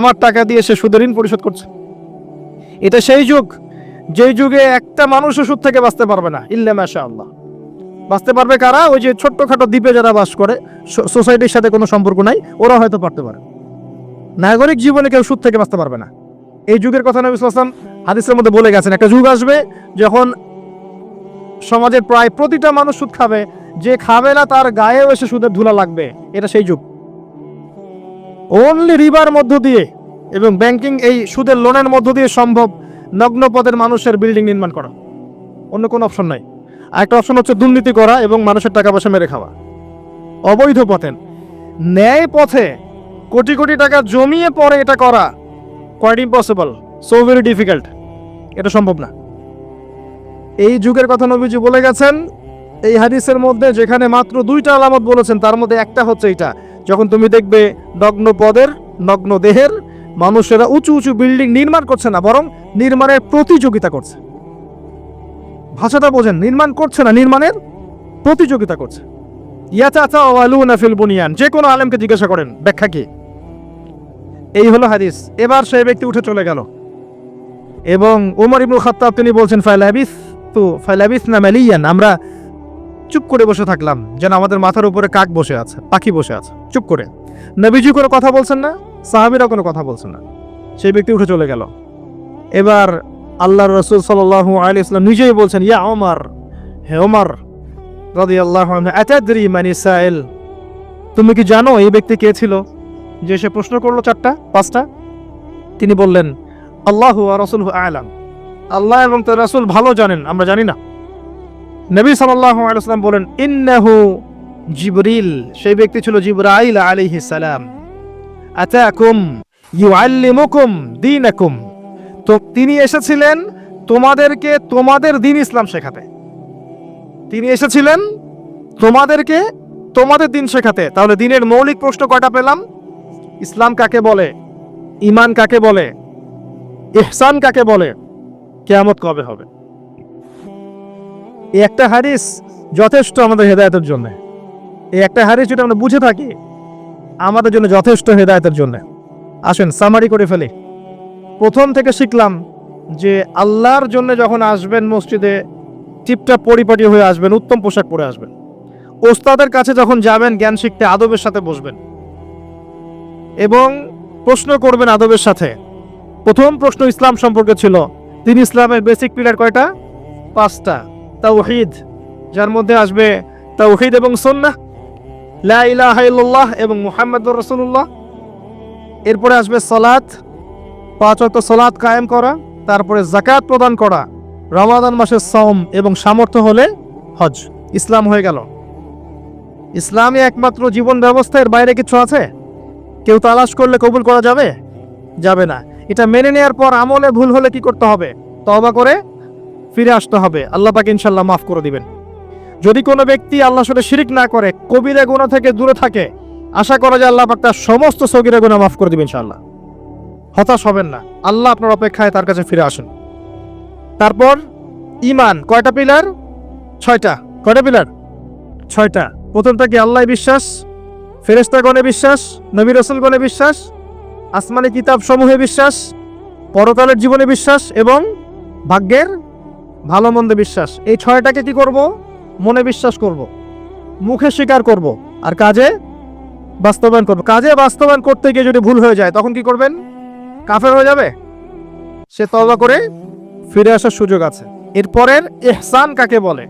আমার টাকা দিয়ে সে সুদের ঋণ পরিশোধ করছে। এটা সেই যুগ, যেই যুগে একটা মানুষও সুদ থেকে বাঁচতে পারবে না, ইল্লা মাশাআল্লাহ। বাঁচতে পারবে কারা? ওই যে ছোট্টখাটো দ্বীপে যারা বাস করে, সোসাইটির সাথে কোনো সম্পর্ক নাই, ওরা হয়তো পারতে পারে। নাগরিক জীবনে কেউ সুদ থেকে বাঁচতে পারবে না। এই যুগের কথা নবী সাল্লাল্লাহু আলাইহি ওয়াসাল্লাম হাদিসের মধ্যে বলে গেছেন, একটা যুগ আসবে যখন সমাজের প্রায় প্রতিটা মানুষ সুদ খাবে, যে খাবে না তার গায়েও এসে সুদের ধুলা লাগবে। এটা সেই যুগ। অনলি রিবার মধ্য দিয়ে এবং ব্যাংকিং, এই সুদের লোনের মধ্য দিয়ে সম্ভব নগ্ন পদের মানুষের বিল্ডিং নির্মাণ করা, অন্য কোনো অপশন নাই। আরেকটা অপশন হচ্ছে দুর্নীতি করা এবং মানুষের টাকা পয়সা মেরে খাওয়া, অবৈধ পথে। ন্যায় পথে কোটি কোটি টাকা জমিয়ে পরে এটা করা quite impossible, so very difficult, এটা সম্ভব না। এই যুগের কথা নবীজি বলে গেছেন এই হাদিসের মধ্যে, যেখানে মাত্র 2টা আলামত বলেছেন, তার মধ্যে একটা হচ্ছে এটা, যখন তুমি দেখবে নগ্ন পদের, নগ্ন দেহের মানুষেরা উঁচু উঁচু বিল্ডিং নির্মাণ করছে না, বরং নির্মাণের প্রতিযোগিতা করছে। ভাষাটা বোঝেন, নির্মাণ করছে না, নির্মাণের প্রতিযোগিতা করছে। ইয়াতাতাওয়ালুনা ফিল বুনিয়ান, যে কোনো আলেমকে জিজ্ঞাসা করেন ব্যাখ্যা কি। এই হলো হাদিস। এবার সেই ব্যক্তি উঠে চলে গেল এবং ওমর ইবনুল খাত্তাব তিনি বলছেন, ফালাবিসনা মালিয়ান, আমরা চুপ করে বসে থাকলাম, যেন আমাদের মাথার উপরে কাক বসে আছে, পাখি বসে আছে, চুপ করে। নবীজি কোনো কথা বলছেন না, সাহাবীরা কোনো কথা বলছেন না, সেই ব্যক্তি উঠে চলে গেল। এবার আল্লাহর রাসূল সাল্লাল্লাহু আলাইহি ওয়াসাল্লাম নিজেই বলছেন, ইয়া ওমর, হে ওমর রাদিয়াল্লাহু আনহু, আতাদরি মানি সাইল, তুমি কি জানো এই ব্যক্তি কে ছিল যে সে প্রশ্ন করলো 4টা 5টা? তিনি বললেন, আল্লাহু ওয়া রাসূলুহু আ'লাম, আল্লাহ এবং তার রাসূল ভালো জানেন, আমরা জানি না। নবী সাল্লাল্লাহু আলাইহি ওয়াসাল্লাম বলেন, ইন্নাহু জিবরিল, সেই ব্যক্তি ছিল জিবরাইল আলাইহিস সালাম, আতাকুম ইউআল্লিমুকুম দীনাকুম, তো তিনি এসেছিলেন তোমাদেরকে তোমাদের দিন ইসলাম শেখাতে। তিনি এসেছিলেন তোমাদেরকে তোমাদের দিন শেখাতে। তাহলে দিনের মৌলিক প্রশ্ন কয়টা পেলাম? ইসলাম কাকে বলে, ঈমান কাকে বলে, ইহসান কাকে বলে, কিয়ামত কবে হবে। এই একটা হাদিস যথেষ্ট আমাদের হেদায়েতের জন্য। এই একটা হাদিস যদি আমরা বুঝে থাকি আমাদের জন্য যথেষ্ট হেদায়েতের জন্য। আসেন সামারি করে ফেলি। প্রথম থেকে শিখলাম যে আল্লাহর জন্য যখন আসবেন মসজিদে টিপটাপ পরিপাটি হয়ে আসবেন, উত্তম পোশাক পরে আসবেন। ওস্তাদের কাছে যখন যাবেন জ্ঞান শিখতে আদবের সাথে বসবেন এবং প্রশ্ন করবেন আদবের সাথে। প্রথম প্রশ্ন ইসলাম সম্পর্কে ছিল। তিন ইসলামের বেসিক পিলার কয়টা? 5টা। তাওহীদ, যার মধ্যে আসবে তাওহীদ এবং সুন্নাহ, লা ইলাহা ইল্লাল্লাহ এবং মুহাম্মাদুর রাসূলুল্লাহ। এরপরে আসবে সালাত, 5 ওয়াক্ত সালাত কায়েম করা, তারপরে যাকাত প্রদান করা, রমাদান মাসের সাওম এবং সামর্থ্য হলে হজ। ইসলাম হয়ে গেল। ইসলামই একমাত্র জীবন ব্যবস্থা, এর বাইরে কিছু আছে? কেউ তালাশ করলে কবুল করা যাবে? যাবে না। এটা মেনে নেওয়ার পর আমলে ভুল হলে কি করতে হবে? তওবা করে ফিরে আসতে হবে। আল্লাহ পাক ইনশাআল্লাহ মাফ করে দিবেন। যদি কোনো ব্যক্তি আল্লাহর সাথে শিরিক না করে, কবিরা গুনাহ থেকে দূরে থাকে, আশা করা যায় আল্লাহ পাক তার সমস্ত সগীরা গুনাহ মাফ করে দিবেন ইনশাআল্লাহ। হতাশ হবেন না, আল্লাহ আপনার অপেক্ষায়, তার কাছে ফিরে আসুন। তারপর ঈমান কয়টা পিলার? 6টা। কয়টা পিলার? 6টা। প্রথমটা কি? আল্লাহ বিশ্বাস, ফেরেশতাগণে বিশ্বাস, নবী রাসূলগণে বিশ্বাস, আসমানি কিতাব সমূহে বিশ্বাস, পরকালের জীবনে বিশ্বাস এবং ভাগ্যের ভালো মন্দে বিশ্বাস। এই 6টাকে কি করব? মনে বিশ্বাস করব, মুখে স্বীকার করব, আর কাজে বাস্তবায়ন করব। কাজে বাস্তবায়ন করতে গিয়ে যদি ভুল হয়ে যায় তখন কি করবেন? কাফের হয়ে যাবে। সে তওবা করে ফিরে আসার সুযোগ আছে। এরপরের ইহসান কাকে বলে?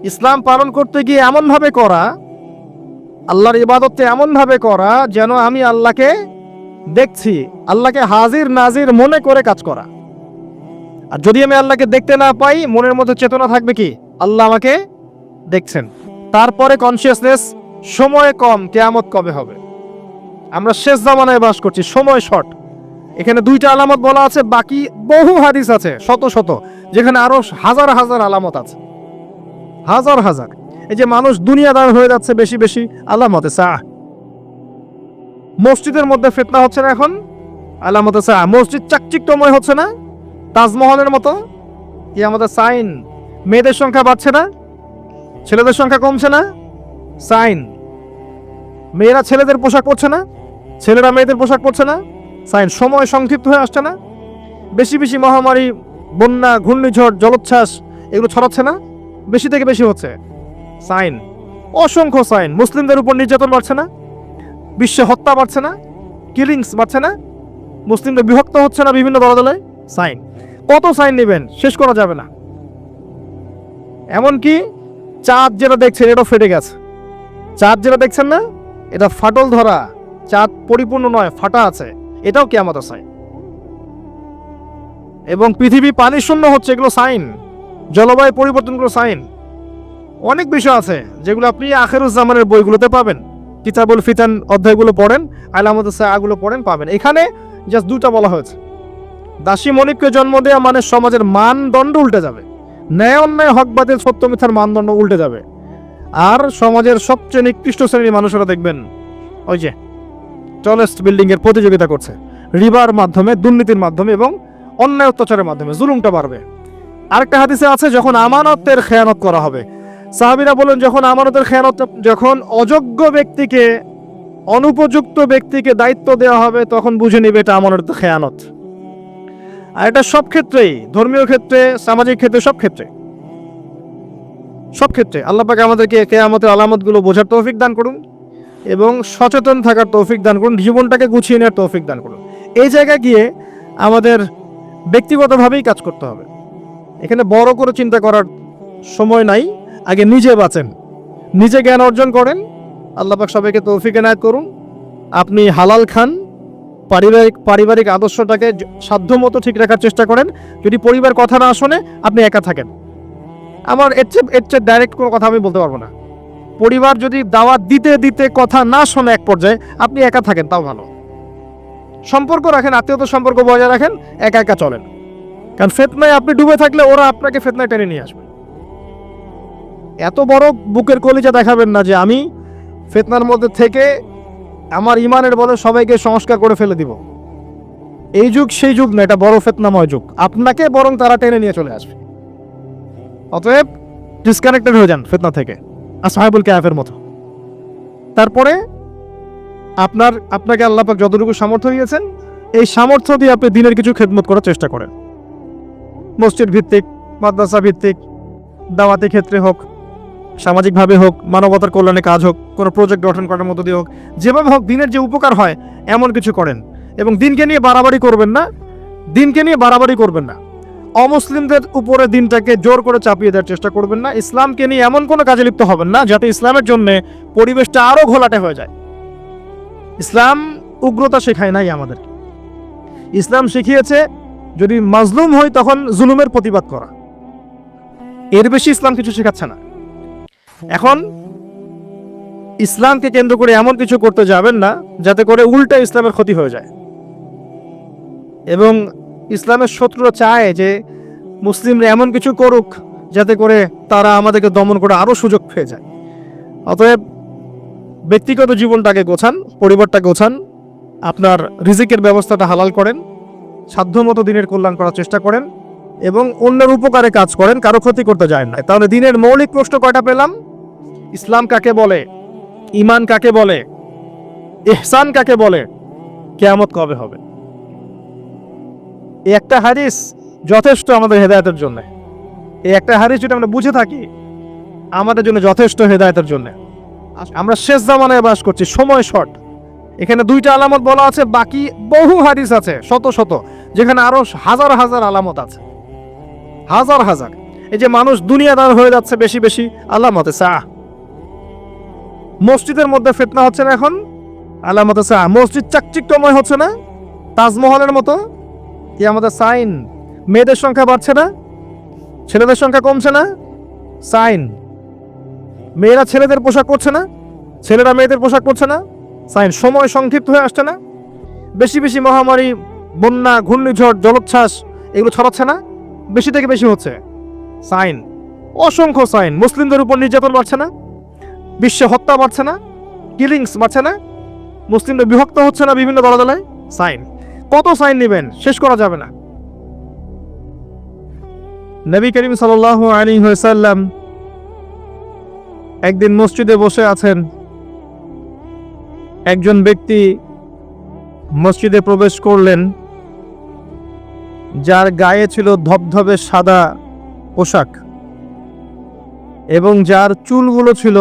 ইসলাম পালন করতে গিয়ে এমনভাবে করা, আল্লাহর ইবাদতটা এমনভাবে করা যেন আমি আল্লাহকে দেখছি, আল্লাহকে হাজির নাজির মনে করে কাজ করা। আর যদি আমি আল্লাহকে দেখতে না পাই, মনের মধ্যে চেতনা থাকবে কি? আল্লাহ আমাকে দেখছেন। তারপরে কনসিয়াসনেস, সময় কম, কিয়ামত কবে হবে। আমরা শেষ জামানায় বাস করছি, সময় শর্ট। এখানে 2টা আলামত বলা আছে, বাকি বহু হাদিস আছে শত শত, যেখানে আরো হাজার হাজার আলামত আছে, হাজার হাজার। এই যে মানুষ দুনিয়াদার হয়ে যাচ্ছে বেশি বেশি, আলামতে সাআহ। মসজিদের মধ্যে ফিতনা হচ্ছে না এখন, আলামতে সাআহ। মসজিদ চাকচিক্যময় হচ্ছে না, তাজমহলের মতো, কি আমাদের সাইন। মেয়েদের সংখ্যা বাড়ছে না, ছেলেদের সংখ্যা কমছে না, সাইন। মেয়েরা ছেলেদের পোশাক পরছে না, ছেলেরা মেয়েদের পোশাক পরছে না, সাইন। সময় সংক্ষিপ্ত হয়ে আসছে না, বেশি বেশি মহামারী, বন্যা, ঘূর্ণিঝড়, জলোচ্ছ্বাস এগুলো ছড়াচ্ছে না, বেশি থেকে বেশি হচ্ছে, সাইন। অসংখ্য সাইন। মুসলিমদের উপর নির্যাতন বাড়ছে না, বিশ্বে হত্যা বাড়ছে না, কিলিংস বাড়ছে না, মুসলিমদের বিভক্ত হচ্ছে না বিভিন্ন দলে দলে, সাইন। কত সাইন নেবেন, শেষ করা যাবে না। এমনকি চাঁদ যেটা দেখছেন এটাও ফেটে গেছে। চাঁদ যেটা দেখছেন না, এটা ফাটল ধরা, চাঁদ পরিপূর্ণ নয়, ফাটা আছে, এটাও কিয়ামতের সাইন। এবং পৃথিবী পানি শূন্য হচ্ছে, এগুলো সাইন। জলবায়ু পরিবর্তনগুলো সাইন। অনেক বিষয় আছে যেগুলো আপনি আখিরুজ্জামানের বইগুলোতে পাবেন। কিতাবুল ফিতান অধ্যায়গুলো পড়েন, আলামত সাআগুলো পড়েন, পাবেন। এখানে জাস্ট 2টা বলা হয়েছে। দাসী মনিবকে জন্ম দেওয়া মানে সমাজের মানদণ্ড উল্টে যাবে, ন্যায় অন্যায় হক বাতিল সত্য মিথ্যার মানদণ্ড উল্টে যাবে। আর সমাজের সবচেয়ে নিকৃষ্ট শ্রেণীর মানুষেরা দেখবেন ওই যে টলেস্ট বিল্ডিং এর প্রতিযোগিতা করছে, রিবার মাধ্যমে, দুর্নীতির মাধ্যমে এবং অন্যায় অত্যাচারের মাধ্যমে জুলুমটা বাড়বে। আরেকটা হাদিসে আছে, যখন আমানতের খেয়ানত করা হবে, সাহাবীরা বলেন যখন আমানতের খেয়ানত, যখন অযোগ্য ব্যক্তিকে, অনুপযুক্ত ব্যক্তিকে দায়িত্ব দেওয়া হবে, তখন বুঝে নিবে এটা আমানতের খেয়ানত। আর এটা সব ক্ষেত্রেই, ধর্মীয় ক্ষেত্রে, সামাজিক ক্ষেত্রে, সব ক্ষেত্রে, সব ক্ষেত্রে। আল্লাহ পাক আমাদেরকে কিয়ামতের আলামতগুলো বোঝার তৌফিক দান করুন এবং সচেতন থাকার তৌফিক দান করুন, জীবনটাকে গুছিয়ে নেওয়ার তৌফিক দান করুন। এই জায়গায় গিয়ে আমাদের ব্যক্তিগতভাবেই কাজ করতে হবে। এখানে বড় করে চিন্তা করার সময় নাই, আগে নিজে বাঁচেন, নিজে জ্ঞান অর্জন করেন। আল্লাহ পাক সবাইকে তৌফিক এনায়েত করুন। আপনি হালাল খান, পারিবারিক আদর্শটাকে সাধ্যমতো ঠিক রাখার চেষ্টা করেন। যদি পরিবার কথা না শোনে, আপনি একা থাকেন। আমার এর চেয়ে ডাইরেক্ট কোনো কথা আমি বলতে পারবো না। পরিবার যদি দাওয়াত দিতে দিতে কথা না শোনে এক পর্যায়ে, আপনি একা থাকেন, তাও ভালো। সম্পর্ক রাখেন, আত্মীয়তার সম্পর্ক বজায় রাখেন, একা একা চলেন। কারণ ফিতনায় আপনি ডুবে থাকলে ওরা আপনাকে ফিতনায় টেনে নিয়ে আসবে। এত বড় বুকের কলিজা দেখাবেন না যে আমি ফিতনার মধ্যে থেকে আমার ইমানের বলে সবাইকে সংস্কার করে ফেলে দিব। এই যুগ সেই যুগ না, এটা বড় ফিতনাময় যুগ। আপনাকে বরং তারা টেনে নিয়ে চলে আসবে। অতএব ডিসকানেক্টেড হয়ে যান ফিতনা থেকে, আসহাবুল কাহফের মতো। তারপরে আপনাকে আল্লাহ পাক যতটুকু সামর্থ্য দিয়েছেন, এই সামর্থ্য দিয়ে আপনি দিনের কিছু খেদমত করার চেষ্টা করেন। মসজিদ ভিত্তিক, মাদ্রাসা ভিত্তিক, দাওয়াতি ক্ষেত্রে হোক, সামাজিকভাবে হোক, মানবতার কল্যাণে কাজ হোক, কোনো প্রজেক্ট গঠন করার মতো দিয়ে হোক, যেভাবে হোক দিনের যে উপকার হয় এমন কিছু করেন। এবং দিনকে নিয়ে বাড়াবাড়ি করবেন না। অমুসলিমদের উপরে দিনটাকে জোর করে চাপিয়ে দেওয়ার চেষ্টা করবেন না। ইসলামকে নিয়ে এমন কোনো কাজে লিপ্ত হবেন না যাতে ইসলামের জন্য পরিবেশটা আরো ঘোলাটে হয়ে যায়। ইসলাম উগ্রতা শেখায় নাই আমাদেরকে। ইসলাম শিখিয়েছে যদি মাজলুম হয় তখন জুলুমের প্রতিবাদ করা। এর বেশি ইসলাম কিছু শেখাচ্ছে না। এখন ইসলামকে কেন্দ্র করে এমন কিছু করতে যাবেন না যাতে করে উল্টা ইসলামের ক্ষতি হয়ে যায়। এবং ইসলামের শত্রুরা চায় যে মুসলিমরা এমন কিছু করুক যাতে করে তারা আমাদেরকে দমন করে আরো সুযোগ পেয়ে যায়। অতএব ব্যক্তিগত জীবনটাকে গোছান, পরিবারটাকে গোছান, আপনার রিজিকের ব্যবস্থাটা হালাল করেন, সাধ্যমতো দিনের কল্যাণ করার চেষ্টা করেন এবং অন্যের উপকারে কাজ করেন, কারো ক্ষতি করতে যায় না। তাহলে দিনের মৌলিক প্রশ্ন কয়টা পেলাম? ইসলাম কাকে বলে, ঈমান কাকে বলে, ইহসান কাকে বলে, কিয়ামত কবে হবে। এই একটা হাদিস যথেষ্ট আমাদের হেদায়েতের জন্য। এই একটা হাদিস যদি আমরা বুঝে থাকি আমাদের জন্য যথেষ্ট হেদায়েতের জন্য। আমরা শেষ জামানায় বাস করছি, সময় শর্ট। এখানে দুইটা আলামত বলা আছে, বাকি বহু হাদিস আছে শত শত, যেখানে আরো হাজার হাজার আলামত আছে, হাজার হাজার। এই যে মানুষ দুনিয়াদার হয়ে যাচ্ছে বেশি বেশি, আলামতে সাহ। মসজিদের মধ্যে ফিতনা হচ্ছে না এখন, আলামতে সাহ। মসজিদ চাকচিক্যময় হচ্ছে না তাজমহলের মতো, কি আমাদের সাইন। মেয়েদের সংখ্যা বাড়ছে না, ছেলেদের সংখ্যা কমছে না, সাইন। মেয়েরা ছেলেদের পোশাক পরছে না, ছেলেরা মেয়েদের পোশাক পরছে না, সাইন। সময় সংক্ষিপ্ত হয়ে আসছে না, বেশি বেশি মহামারী, বন্যা, ঘূর্ণিঝড়, জলোচ্ছ্বাস এগুলো ছড়াচ্ছে না, বেশি থেকে বেশি হচ্ছে, সাইন। অসংখ্য সাইন। মুসলিমদের উপর নির্যাতন বাড়ছে না, বিশ্বে হত্যা বাড়ছে না, কিলিংস বাড়ছে না, মুসলিমদের বিভক্ত হচ্ছে না বিভিন্ন দলাদলায়, সাইন। কত সাইন নেবেন, শেষ করা যাবে না। নবী করিম সাল্লাল্লাহু আলাইহি ওয়াসাল্লাম একদিন মসজিদে বসে আছেন। একজন ব্যক্তি মসজিদে প্রবেশ করলেন যার গায়ে ছিল ধবধবে সাদা পোশাক এবং যার চুলগুলো ছিল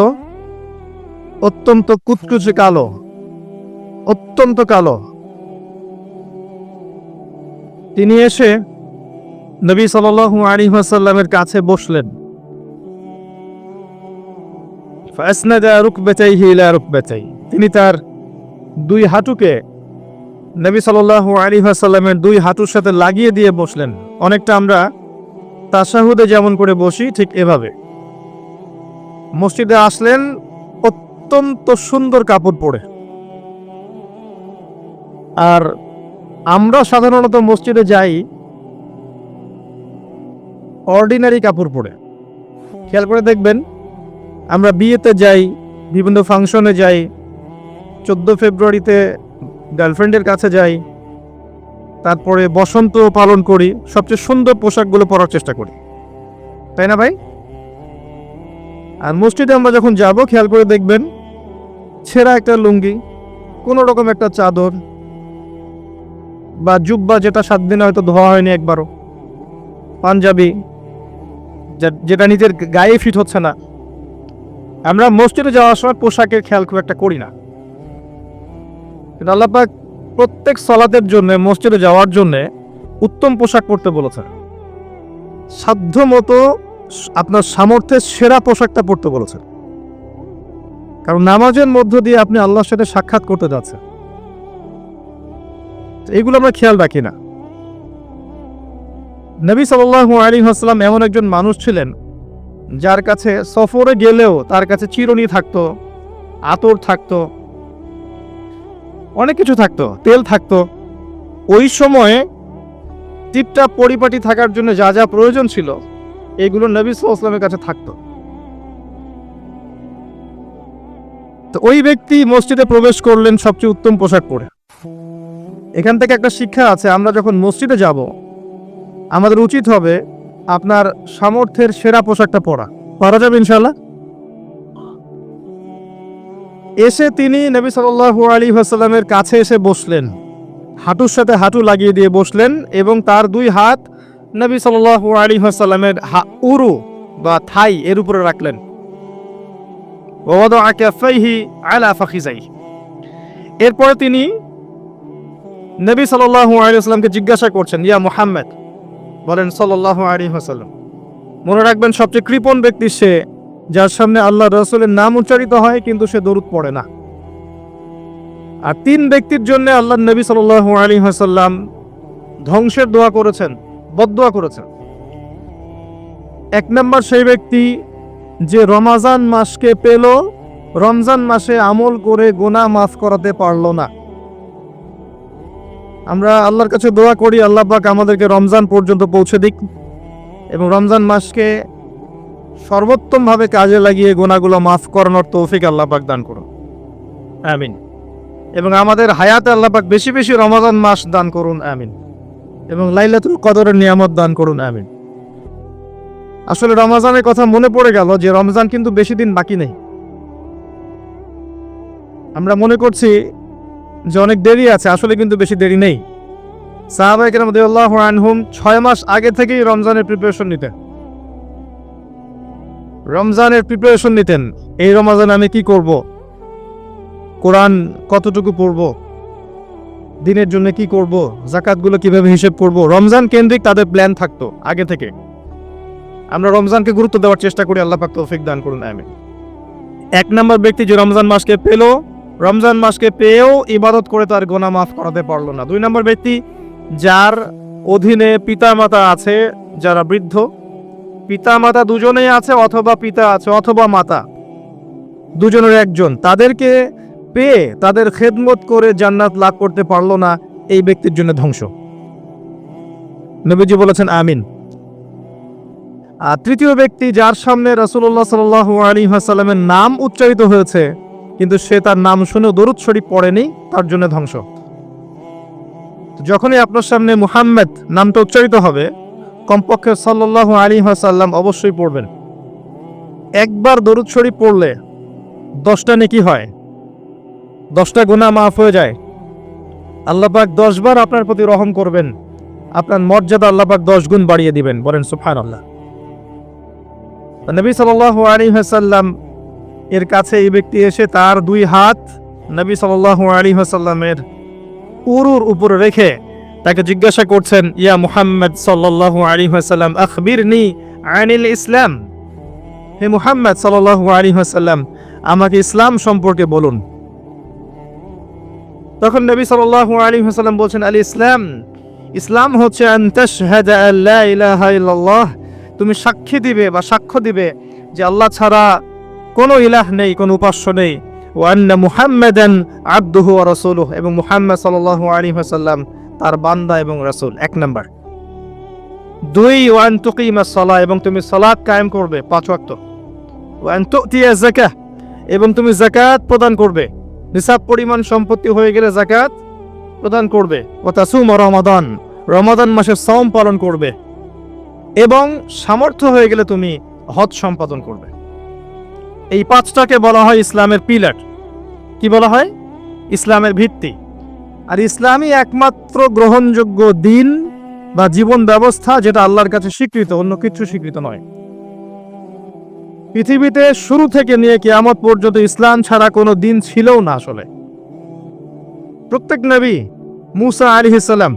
অত্যন্ত কুচকুচে কালো, অত্যন্ত কালো। তিনি এসে নবী সাল্লাল্লাহু আলাইহি ওয়াসাল্লামের কাছে বসলেন। ফাসনাদা রুকবাতাইহি ইলা রুকবাতাই, তিনি তার দুই হাঁটুকে নবী সাল্লাল্লাহু আলাইহি ওয়াসাল্লামের দুই হাঁটুর সাথে লাগিয়ে দিয়ে বসলেন। অনেকটা আমরা তাশাহুদে যেমন করে বসি ঠিক এভাবে। মসজিদে আসলেন অত্যন্ত সুন্দর কাপড় পরে। আর আমরা সাধারণত মসজিদে যাই অর্ডিনারি কাপড় পরে। খেয়াল করে দেখবেন, আমরা বিয়েতে যাই, বিভিন্ন ফাংশনে যাই, 14 ফেব্রুয়ারিতে গার্লফ্রেন্ডের কাছে যাই, তারপরে বসন্ত পালন করি, সবচেয়ে সুন্দর পোশাকগুলো পরার চেষ্টা করি, তাই না ভাই? আর মসজিদে আমরা যখন যাব খেয়াল করে দেখবেন ছেঁড়া একটা লুঙ্গি, কোনো রকম একটা চাদর বা জুব্বা যেটা 7 দিনে হয়তো ধোয়া হয়নি একবারও, পাঞ্জাবি যেটা নিজের গায়ে ফিট হচ্ছে না। আমরা মসজিদে যাওয়ার সময় পোশাকের খেয়াল খুব একটা করি না। আল্লাহ পাক প্রত্যেক সালাতের জন্য মসজিদে যাওয়ার জন্য উত্তম পোশাক পরতে বলেছেন। সাধ্য মতো আপনার সামর্থ্যের সেরা পোশাকটা পরতে বলেছেন, কারণ নামাজের মধ্য দিয়ে আপনি আল্লাহর সাথে সাক্ষাৎ করতে যাচ্ছেন। এগুলো আমরা খেয়াল রাখি না। নবী সাল্লাল্লাহু আলাইহি ওয়াসাল্লাম এমন একজন মানুষ ছিলেন যার কাছে সফরে গেলেও তার কাছে চিরুনি থাকতো, আতর থাকতো, অনেক কিছু থাকতো, তেল থাকতো। ওই সময়ে টিপটাপ পরিপাটি থাকার জন্য যা যা প্রয়োজন ছিল এগুলো নবী সাল্লাল্লাহু আলাইহি ওয়াসাল্লামের কাছে থাকতো। তো ওই ব্যক্তি মসজিদে প্রবেশ করলেন সবচেয়ে উত্তম পোশাক পরে। এখান থেকে একটা শিক্ষা আছে, আমরা যখন মসজিদে যাব আমাদের উচিত হবে আপনার সামর্থ্যের সেরা পোশাকটা পরা। পারা যাবে ইনশাআল্লাহ? এসে তিনি নবী সাল্লাল্লাহু আলাইহি ওয়াসাল্লামের কাছে এসে বসলেন, হাঁটুর সাথে হাঁটু লাগিয়ে দিয়ে বসলেন এবং তার দুই হাত নবী সাল্লাল্লাহু আলাইহি ওয়াসাল্লামের উরু বা থাই এর উপরে রাখলেন। ওয়াদাআ কাফাইহি আলা ফাখিজাইহি। এরপরে তিনি নবী সাল্লাল্লাহু আলাইহি ওয়াসাল্লামকে জিজ্ঞাসা করছেন, ইয়া মুহাম্মদ, বলেন সাল্লাল্লাহু আলাইহি ওয়াসাল্লাম। মনে রাখবেন সবচেয়ে কৃপণ ব্যক্তি সে যার সামনে আল্লাহ রাসূলের নাম উচ্চারিত হয় কিন্তু সে দরুদ পড়ে না। আর তিন ব্যক্তির জন্য আল্লাহ নবী সাল্লাল্লাহু আলাইহি ওয়াসাল্লাম ধ্বংসের দোয়া করেছেন, বদদোয়া করেছেন। এক নম্বর সেই ব্যক্তি যে রমজান মাসকে পেল, রমজান মাসে আমল করে গুনাহ মাফ করাতে পারল না। আমরা আল্লাহর কাছে দোয়া করি আল্লাহ পাক আমাদেরকে রমজান পর্যন্ত পৌঁছে দিক এবং রমজান মাসকে সর্বোত্তমভাবে কাজে লাগিয়ে গুনাহগুলো মাফ করানোর তৌফিক আল্লাহ পাক দান করুন, আমিন। এবং আমাদের হায়াতে আল্লাহ পাক বেশি বেশি রমজান মাস দান করুন, আমিন। এবং লাইলাতুল কদরের নিয়ামত দান করুন, আমিন। আসলে রমজানের কথা মনে পড়ে গেল যে রমজান কিন্তু বেশি দিন বাকি নেই। আমরা মনে করছি যে অনেক দেরি আছে, আসলে কিন্তু বেশি দেরি নেই। সাহাবায়ে কেরাম রাদিয়াল্লাহু আনহুম 6 মাস আগে থেকেই রমজানের প্রিপারেশন নিতেন। এই রমজানে আমি কি করব, কোরআন কতটুকু পড়ব, দিনের জন্য কি করব, যাকাতগুলো কিভাবে হিসেব করব, রমজান কেন্দ্রিক তাদের প্ল্যান থাকতো আগে থেকে। আমরা রমজানকে গুরুত্ব দেওয়ার চেষ্টা করি, আল্লাহ পাক তৌফিক দান করুন, আমিন। এক নম্বর ব্যক্তি যে রমজান মাসকে পেল, রমজান মাসকে পেয়েও ইবাদত করে তার গুনাহ মাফ করাতে পারল না। দুই নম্বর ব্যক্তি যার অধীনে পিতামাতা আছে, যারা বৃদ্ধ, পিতামাতা দুজনেই আছে অথবা পিতা আছে অথবা মাতা, দুজনের একজন, তাদেরকে পেয়ে তাদের খেদমত করে জান্নাত লাভ করতে পারল না, এই ব্যক্তির জন্য ধ্বংস। নবীজি বলেছেন আমিন। আর তৃতীয় ব্যক্তি যার সামনে রাসূলুল্লাহ সাল্লাল্লাহু আলাইহি ওয়াসাল্লামের নাম উচ্চারিত হয়েছে কিন্তু সে তার নাম শুনে দরুদ শরীফ পড়েনি, তার জন্য ধ্বংস। যখনই আপনার সামনে মুহাম্মদ নামটা উচ্চারিত হবে কমপক্ষে সাল্লাল্লাহু আলাইহি ওয়াসাল্লাম অবশ্যই পড়বেন। একবার দরুদ শরীফ পড়লে 10টা নেকি হয়, 10টা গুনাহ মাফ হয়ে যায়। আল্লাহ পাক 10 বার আপনার প্রতি রহম করবেন, আপনার মর্যাদা আল্লাহ পাক 10 গুণ বাড়িয়ে দিবেন, বলেন সুবহানাল্লাহ। নবী সাল্লাল্লাহু আলাইহি ওয়াসাল্লাম এর কাছে এই ব্যক্তি এসে তার দুই হাত নবী সাল্লাল্লাহু আলাইহি ওয়াসাল্লামের উরুর উপরে রেখে তাকে জিজ্ঞাসা করছেন, ইয়া মুহাম্মদ সাল্লাল্লাহু আলাইহি ওয়াসাল্লাম আখবিরনি আনিল ইসলাম। হে মুহাম্মদ সাল্লাল্লাহু আলাইহি ওয়াসাল্লাম, আমাকে ইসলাম সম্পর্কে বলুন। তখন নবী সাল্লাল্লাহু আলাইহি ওয়াসাল্লাম বলছেন, আল ইসলাম, ইসলাম হচ্ছে আন তাশহাদা আল্লা ইলাহা ইল্লাল্লাহ, তুমি সাক্ষী দিবে বা সাক্ষ্য দিবে যে আল্লাহ ছাড়া কোনো ইলাহ নেই, কোনো উপাস্য নেই, ওয়া আন্না মুহাম্মাদান আবদুহু ওয়া রাসূলুহু, এবং মুহাম্মদ সাল্লাল্লাহু আলাইহি ওয়াসাল্লাম তার বান্দা এবং রাসূল। এক নাম্বার। দুই, ওয়া আন তুকিমাস সালাহ, এবং তুমি সালাত কায়েম করবে 5 ওয়াক্ত। ওয়া আন তুতিয়া যাকাহ, এবং তুমি যাকাত প্রদান করবে, নিসাব পরিমাণ সম্পত্তি হয়ে গেলে যাকাত প্রদান করবে। ওয়া তাসুম রমাদান, রমাদান মাসে সাওম পালন করবে, এবং সামর্থ্য হয়ে গেলে তুমি হজ সম্পাদন করবে। এই 5টাকে বলা হয় ইসলামের পিলার। কি বলা হয়? ইসলামের ভিত্তি। আর ইসলামই একমাত্র গ্রহণযোগ্য দিন বা জীবন ব্যবস্থা যেটা আল্লাহর কাছে স্বীকৃত, অন্য কিছু স্বীকৃত নয়। পৃথিবীতে শুরু থেকে নিয়ে কিয়ামত পর্যন্ত ইসলাম ছাড়া কোনো দিন ছিলও না। আসলে প্রত্যেক নবী, মুসা আলাইহিস সালাম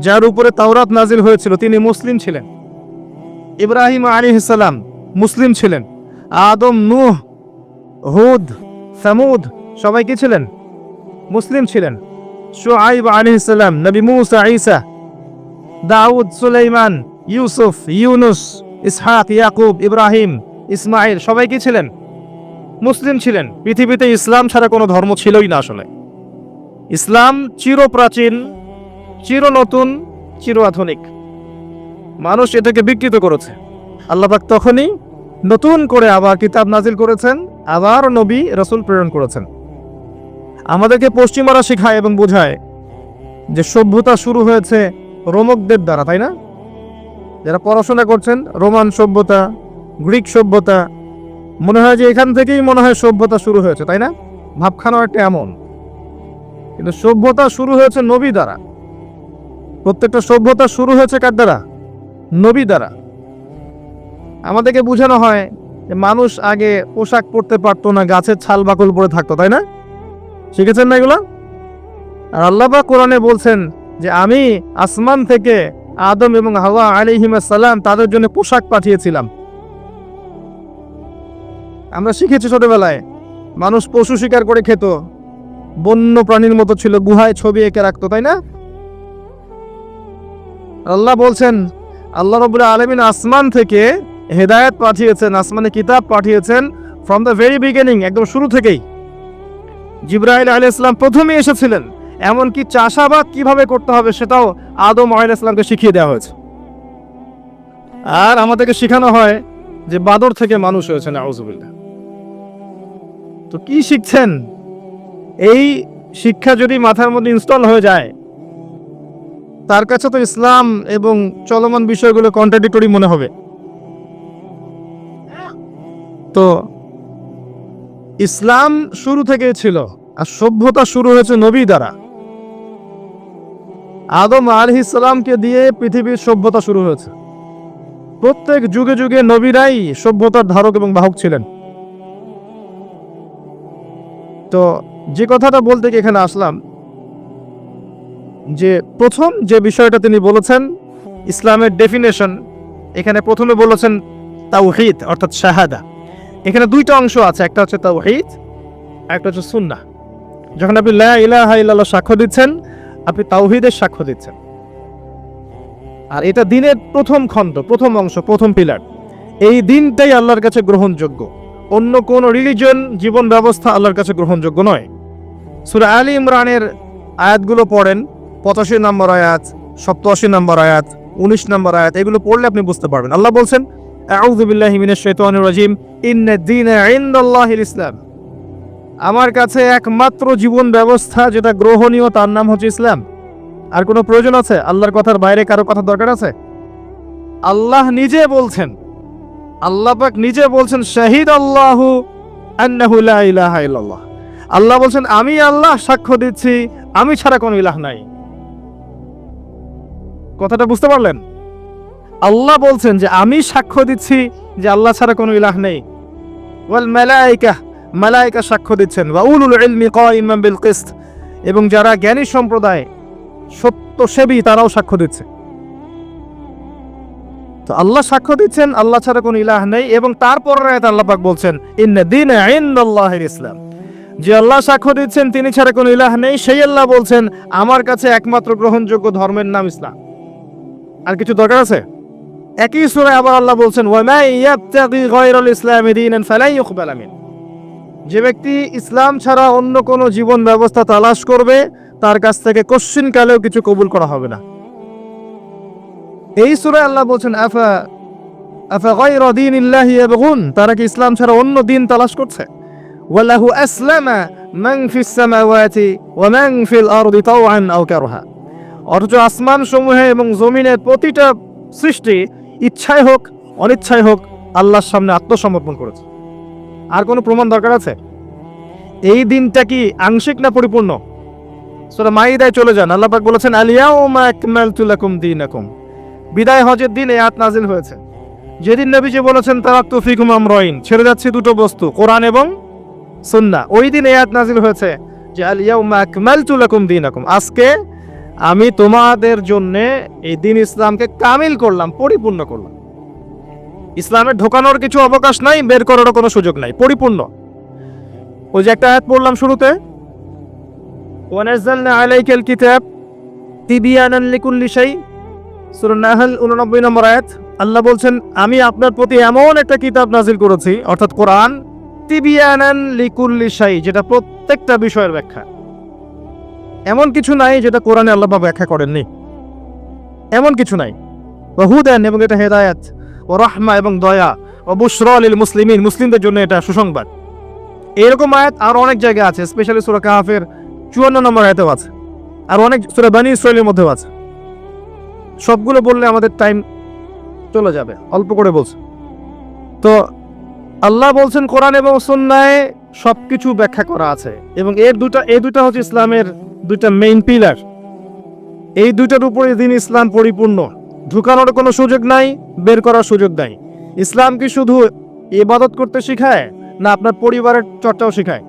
যার উপরে তাওরাত নাজিল হয়েছিল তিনি মুসলিম ছিলেন। ইব্রাহিম আলাইহিস সালাম মুসলিম ছিলেন। আদম, নূহ, হুদ, সামুদ সবাই কি ছিলেন? মুসলিম ছিলেন। শুআইব আলাইহিস সালাম, নবী মুসা, ঈসা, দাউদ, সুলাইমান, ইউসুফ, ইউনুস, ইসহাক, ইয়াকুব, ইব্রাহিম, ইসমাইল সবাই কি ছিলেন? মুসলিম ছিলেন। পৃথিবীতে ইসলাম ছাড়া কোনো ধর্ম ছিলই না। আসলে ইসলাম চিরপ্রাচীন, চির নতুন, চির আধুনিক। মানুষ এটাকে বিকৃত করেছে। আল্লাহ পাক তখনই নতুন করে আবার কিতাব নাজিল করেছেন, আবার নবী রাসূল প্রেরণ করেছেন। আমাদেরকে পশ্চিমারা শেখায় এবং বোঝায় যে সভ্যতা শুরু হয়েছে রোমকদের দ্বারা, তাই না? যারা পড়াশোনা করছেন, রোমান সভ্যতা, গ্রিক সভ্যতা, মনে হয় যে এখান থেকেই মনে হয় সভ্যতা শুরু হয়েছে, তাই না? ভাবখানা একটা এমন। কিন্তু সভ্যতা শুরু হয়েছে নবী দ্বারা। প্রত্যেকটা সভ্যতা শুরু হয়েছে কার দ্বারা? নবী দ্বারা। আমাদেরকে বোঝানো হয় যে মানুষ আগে পোশাক পরতে পারতো না, গাছের ছাল বাকল পরে থাকতো, তাই না? শিখেছেন না এগুলো? আর আল্লাহ পাক কোরআনে বলছেন যে আমি আসমান থেকে আদম এবং হাওয়া আলাইহিস সালাম তাদের জন্য পোশাক পাঠিয়েছিলাম। আমরা শিখেছি ছোটবেলায় মানুষ পশু শিকার করে খেত, বন্য প্রাণীর মতো ছিল, গুহায় ছবি এঁকে রাখতো, তাই না? আল্লাহ বলছেন আল্লাহ রাব্বুল আলামিন আসমান থেকে হেদায়েত পাঠিয়েছেন, আসমানে কিতাব পাঠিয়েছেন ফ্রম দ্য ভেরি বিগিনিং, একদম শুরু থেকেই। জিবরাইল আলাইহিস সালাম প্রথমেই এসেছিলেন, এমনকি চাষাবাদ কিভাবে করতে হবে সেটাও আদম আলাইহিস সালামকে শিখিয়ে দেওয়া হয়েছে। আর আমাদেরকে শেখানো হয় যে বাদর থেকে মানুষ হয়েছে, নাউযুবিল্লাহ। তো কি শিখছেন? এই শিক্ষা যদি মাথার মধ্যে ইনস্টল হয়ে যায়, তার কাছে তো ইসলাম এবং চলমান বিষয়গুলো কন্ট্রাডিক্টরি মনে হবে। তো ইসলাম শুরু থেকে ছিল, আর সভ্যতা শুরু হয়েছে নবী দ্বারা। আদম আলাইহিস সালামকে দিয়ে পৃথিবীর সভ্যতা শুরু হয়েছে। প্রত্যেক যুগে যুগে নবীরাই সভ্যতার ধারক এবং বাহক ছিলেন। তো যে কথাটা বলতে গিয়ে এখানে আসলাম, যে প্রথম যে বিষয়টা তিনি বলেছেন ইসলামের ডেফিনেশন, এখানে প্রথমে বলেছেন তাওহীদ অর্থাৎ শাহাদা। এখানে দুইটা অংশ আছে, একটা হচ্ছে তাওহীদ, একটা হচ্ছে সুন্নাহ। যখন আপনি লা ইলাহা ইল্লাল্লাহ সাক্ষ্য দিচ্ছেন, আপনি তাওহীদের সাক্ষ্য দিচ্ছেন। আর এটা দ্বীনের প্রথম খণ্ড, প্রথম অংশ, প্রথম পিলার। এই দিনটাই আল্লাহর কাছে গ্রহণযোগ্য। অন্য কোন রিলিজন, জীবন ব্যবস্থা আল্লাহর কাছে গ্রহণযোগ্য নয়। সূরা আলী ইমরানের আয়াতগুলো পড়েন, 85 নম্বর আয়াত, 87 নম্বর আয়াত, 19 নম্বর আয়াত, এগুলো পড়লে আপনি বুঝতে পারবেন। আল্লাহ বলছেন আউযু বিল্লাহি মিনাশ শাইতানির রাজিম, ইন্নাদ দীনা ইনদাল্লাহিল ইসলাম। আমার কাছে একমাত্র জীবন ব্যবস্থা যেটা গ্রহণীয় তার নাম হচ্ছে ইসলাম। আর কোনো প্রয়োজন আছে? আল্লাহর কথার বাইরে কারো কথা দরকার আছে? আল্লাহ নিজে বলছেন, আল্লাহ পাক নিজে বলছেন শাহিদ আল্লাহু আন্নাহু লা ইলাহা ইল্লাল্লাহ। আল্লাহ বলছেন আমি আল্লাহ সাক্ষ্য দিচ্ছি আমি ছাড়া কোনো ইলাহ নাই। কথাটা বুঝতে পারলেন? আল্লাহ বলছেন যে আমি সাক্ষ্য দিচ্ছি যে আল্লাহ ছাড়া কোনো ইলাহ নেই। ওয়াল মালায়েকা, মালায়েকা সাক্ষ্য দিচ্ছেন, ওয়া উলুল ইলমি কাইমান বিল কিসত, এবং যারা জ্ঞানী সম্প্রদায় সত্যসেবী তারাও সাক্ষ্য দিচ্ছে। তো আল্লাহ সাক্ষ্য দিচ্ছেন আল্লাহ ছাড়া কোনো ইলাহ নেই, এবং তারপরের আয়াতে আল্লাহ পাক বলছেন ইন্না দীনা ইনদাল্লাহিল ইসলাম। যে আল্লাহ সাক্ষ্য দিচ্ছেন তিনি ছাড়া কোনো ইলাহ নেই, সেই আল্লাহ বলছেন আমার কাছে একমাত্র গ্রহণযোগ্য ধর্মের নাম ইসলাম। আর কিছু দরকার আছে? একই সূরায় আবার আল্লাহ বলছেন ওয়া মা ইয়াবতাগি গায়রাল ইসলামি দীনান ফালাই ইউকবালা মিন। যে ব্যক্তি ইসলাম ছাড়া অন্য কোনো জীবন ব্যবস্থা তালাশ করবে তার কাছ থেকে কোশ্চিনকালেও কিছু কবুল করা হবে না। এই সূরায় আল্লাহ বলছেন আফা গায়রা দীনিল্লাহি ইয়াবগুন, তারা কি ইসলাম ছাড়া অন্য দিন তালাশ করছে? ওয়ালাহু আসলামা মান ফিস সামাওয়াতি ওয়া মান ফিল আরদি তাওআন আও কারহা। অথচ আসমান সমূহে এবং জমিনের প্রতিটা সৃষ্টি ইচ্ছায় হোক অনিচ্ছায় হোক আল্লাহর সামনে আত্মসমর্পণ করেছে। আর কোনো প্রমাণ দরকার আছে? এই দিনটা কি আংশিক না পরিপূর্ণ? সূরা মাইদায় চলে যান, আল্লাহ পাক বলেছেন আল-ইয়াউমা আকমালতু লাকুম দীনাকুম। বিদায় হজের দিন এই আয়াত নাযিল হয়েছে, যেদিন নবীজি বলেছেন তারাকতু ফিকুম আমরাইন, ছেড়ে যাচ্ছে দুটো বস্তু, কোরআন এবং সুন্নাহ। ওই দিন এই আয়াত নাযিল হয়েছে যে আল-ইয়াউমা আকমালতু লাকুম দীনাকুম, আজকে আমি তোমাদের জন্য এই দিন ইসলামকে কামিল করলাম, পরিপূর্ণ করলাম। ইসলামে ঢোকানোর কিছু অবকাশ নাই, বের করারও কোনো সুযোগ নাই, পরিপূর্ণ। ওই যে একটা আয়াত পড়লাম শুরুতে, ওয়া নাযালনা আলাইকাল কিতাব তিবিয়ানান লিকুল্লি শাই, সূরা নাহল 89 নম্বর আয়াত। আল্লাহ বলছেন আমি আপনার প্রতি এমন একটা কিতাব নাজিল করেছি, অর্থাৎ কোরআন, তিবিয়ানান লিকুল্লি শাই, যেটা প্রত্যেকটা বিষয়ের ব্যাখ্যা। এমন কিছু নাই যেটা কোরআনে আল্লাহ ব্যাখ্যা করেননি। এমন কিছু নাই। ওয়া হুদান, এবং এটা হেদায়েত, ও রাহমা, এবং দয়া, ও বুশরা লিল মুসলিমিন, মুসলিমদের জন্য এটা সুসংবাদ। এরকম আয়াত আর অনেক জায়গায় আছে, স্পেশালি সূরা কাহফের 54 নম্বর আয়াতেও আছে, আর অনেক সূরা বনী ইসরাঈলের মধ্যেও আছে। সবগুলো বললে আমাদের টাইম চলে যাবে, অল্প করে বলছি। তো আল্লাহ বলছেন কোরআন এবং সুন্নাহে সবকিছু ব্যাখ্যা করা আছে, এবং এই দুটা হচ্ছে ইসলামের দুইটা মেইন পিলার। এই দুইটার উপরে দিন ইসলাম পরিপূর্ণ, ঢুকানোর কোনো সুযোগ নাই, বের করার সুযোগ নাই। ইসলাম কি শুধু ইবাদত করতে শেখায়, না আপনার পরিবারের চর্চাও শেখায়?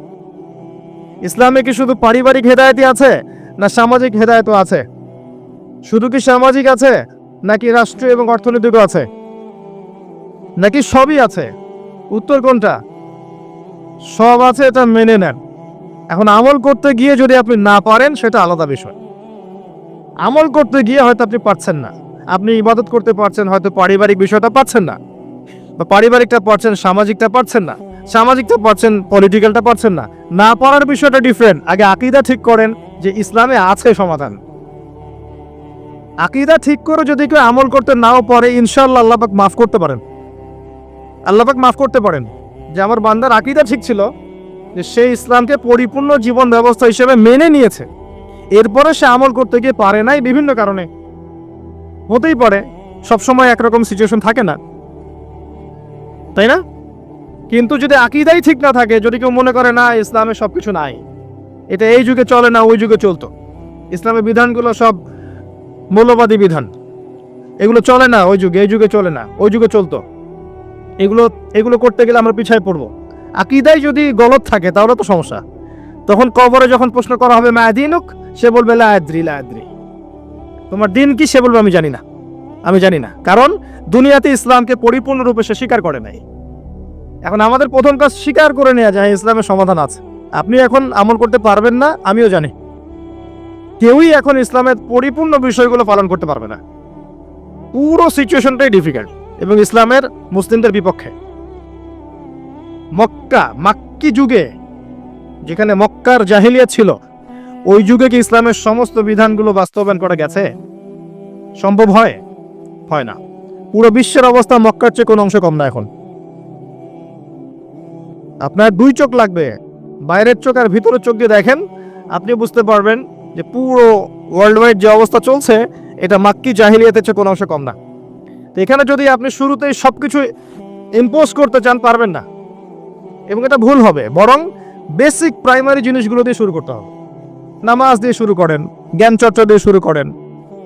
ইসলামে কি শুধু পারিবারিক হেদায়েতই আছে, না সামাজিক হেদায়েতও আছে? শুধু কি সামাজিক আছে, নাকি রাষ্ট্রীয় এবং অর্থনৈতিকও আছে, নাকি সবই আছে? উত্তর কোনটা? সব আছে, এটা মেনে নেন। এখন আমল করতে গিয়ে যদি আপনি না পারেন, সেটা আলাদা বিষয়। আমল করতে গিয়ে হয়তো আপনি পারছেন না, আপনি ইবাদত করতে পারছেন, হয়তো পারিবারিক বিষয়টা পাচ্ছেন না, বা পারিবারিকটা পারছেন, সামাজিকটা পারছেন না, সামাজিকটা পারছেন, পলিটিক্যালটা পারছেন না। না পারার বিষয়টা ডিফারেন্ট। আগে আকীদা ঠিক করেন যে ইসলামে আছে সমাধান। আকীদা ঠিক করে যদি কেউ আমল করতে নাও পারে, ইনশাআল্লাহ আল্লাহ পাক মাফ করতে পারেন। আল্লাহ পাক মাফ করতে পারেন যে আমার বান্দার আকীদা ঠিক ছিল, যে সে ইসলামকে পরিপূর্ণ জীবন ব্যবস্থা হিসেবে মেনে নিয়েছে, এরপরে সে আমল করতে গিয়ে পারে নাই বিভিন্ন কারণে। হতেই পারে, সবসময় একরকম সিচুয়েশন থাকে না, তাই না? কিন্তু যদি আকীদাই ঠিক না থাকে, যদি কেউ মনে করে না ইসলামে সবকিছু নাই, এটা এই যুগে চলে না, ওই যুগে চলতো, ইসলামের বিধানগুলো সব মৌলবাদী বিধান, এগুলো চলে না ওই যুগে, এই যুগে চলে না, ওই যুগে চলতো, এগুলো করতে গেলে আমরা পিছায় পড়বো, আকীদাই যদি গলত থাকে তাহলে তো সমস্যা। তখন কবরে যখন প্রশ্ন করা হবে মা দীনুক, সে বলবে লা আদ্রি, লা আদ্রি, তোমার দিন কি? সে বলবে আমি জানি না, আমি জানি না। কারণ দুনিয়াতে ইসলামকে পরিপূর্ণরূপে সে স্বীকার করে নাই। এখন আমাদের প্রথম কাজ স্বীকার করে নেওয়া যায় ইসলামের সমাধান আছে। আপনি এখন আমল করতে পারবেন না, আমিও জানি। কেউই এখন ইসলামের পরিপূর্ণ বিষয়গুলো পালন করতে পারবে না। পুরো সিচুয়েশনটাই ডিফিকাল্ট, এবং ইসলামের মুসলিমদের বিপক্ষে। মাক্কি যুগে, যেখানে মক্কার জাহিলিয়াত ছিল, ওই যুগে কি ইসলামের সমস্ত বিধানগুলো বাস্তবায়ন করা গেছে? সম্ভব হয়? হয় না। পুরো বিশ্বের অবস্থা মক্কার চেয়ে কোনো অংশ কম না। এখন আপনার দুই চোখ লাগবে, বাইরের চোখ আর ভিতরের চোখ দিয়ে দেখেন, আপনি বুঝতে পারবেন যে পুরো ওয়ার্ল্ড ওয়াইড যে অবস্থা চলছে, এটা মাক্কি জাহিলিয়াতের চেয়ে কোনো অংশ কম না। তো এখানে যদি আপনি শুরুতেই সবকিছু ইম্পোজ করতে চান, পারবেন না, এবং এটা ভুল হবে। বরং বেসিক প্রাইমারি জিনিসগুলো দিয়ে শুরু করতে হবে। নামাজ দিয়ে শুরু করেন, জ্ঞান চর্চা দিয়ে শুরু করেন,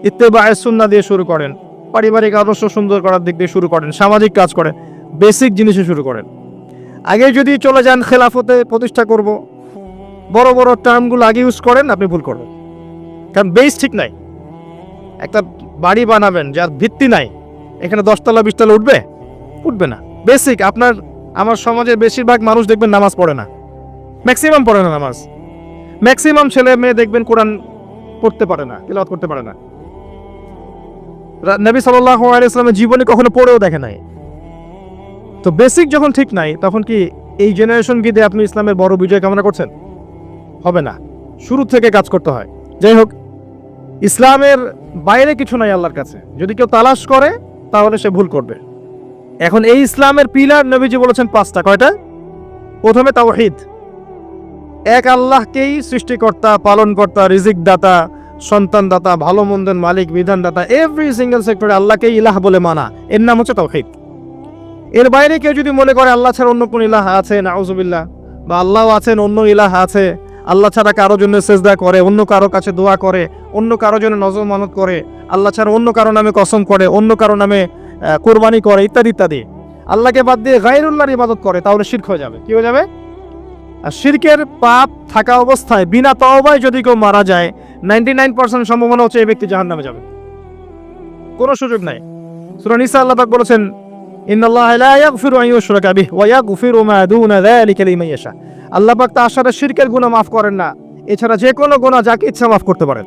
ইত্তেবায়ে সুন্নাহ দিয়ে শুরু করেন, পারিবারিক আদর্শ সুন্দর করার দিক দিয়ে শুরু করেন, সামাজিক কাজ করেন, বেসিক জিনিসে শুরু করেন। আগে যদি চলে যান খেলাফতে প্রতিষ্ঠা করব, বড় বড় টার্মগুলো আগে ইউজ করেন, আপনি ভুল করবেন। কারণ বেস ঠিক নাই। একটা বাড়ি বানাবেন যার ভিত্তি নাই, এখানে 10 তলা 20 তলা উঠবে না। বেসিক আমার সমাজের বেশিরভাগ মানুষ দেখবেন নামাজ পড়ে না, ম্যাক্সিমাম পড়ে না নামাজ। ম্যাক্সিমাম ছেলে মেয়ে দেখবেন কোরআন পড়তে পারে না, তিলাওয়াত করতে পারে না। নবী সাল্লাল্লাহু আলাইহি ওয়াসাল্লামের জীবনে কখনো পড়েও দেখে নাই। তো বেসিক যখন ঠিক নাই, তখন কি এই জেনারেশনকে দিয়ে আপনি ইসলামের বড় বিজয় কামনা করছেন? হবে না। শুরু থেকে কাজ করতে হয়। যাই হোক, ইসলামের বাইরে কিছু নাই আল্লাহর কাছে। যদি কেউ তালাশ করে, তাহলে সে ভুল করবে। এখন এই ইসলামের পিলার নবীজি বলেছেন 5টা। কয়টা? প্রথমে তাওহীদ, এক আল্লাহকেই সৃষ্টিকর্তা, পালনকর্তা, রিজিক দাতা, সন্তান দাতা, ভালো মন্দের মালিক, বিধান দাতা, এভরি সিঙ্গেল সেক্টরে আল্লাহকেই ইলাহ বলে মানা, এর নাম হচ্ছে তাওহীদ। এর বাইরে কেউ যদি মনে করে আল্লাহ ছাড়া অন্য কোন ইলাহ আছে, নাউজুবিল্লাহ, বা আল্লাহ আছেন, অন্য ইলাহ আছে, আল্লাহ ছাড়া কারো জন্য সেজদা করে, অন্য কারো কাছে দোয়া করে, অন্য কারো জন্য নজর মানত করে, আল্লাহ ছাড়া অন্য কারো নামে কসম করে, অন্য কারো নামে কোরবানি করে, ইত্যাদি ইত্যাদি, আল্লাহকে বাদ দিয়ে গায়রুল্লাহর ইবাদত করে, তাহলে শিরক হয়ে যাবে। কি হয়ে যাবে? আর শিরকের পাপ থাকা অবস্থায় বিনা তওবায় যদি কেউ মারা যায়, 99% সম্ভাবনা হচ্ছে এই ব্যক্তি জাহান্নামে যাবে, কোনো সুযোগ নাই। সূরা নিসা আল্লাহ পাক বলেছেন, ইন্নাল্লাহা লা ইয়াগফিরু আন ইউশরাকা বিহি ওয়া ইয়াগফিরু মা দুনা যালিকা লিমান ইয়াশা। আল্লাহ পাক তার সাথে শিরকের গুনাহ মাফ করেন না, এছাড়া যে কোনো গুনাহ যাকে ইচ্ছা মাফ করতে পারেন।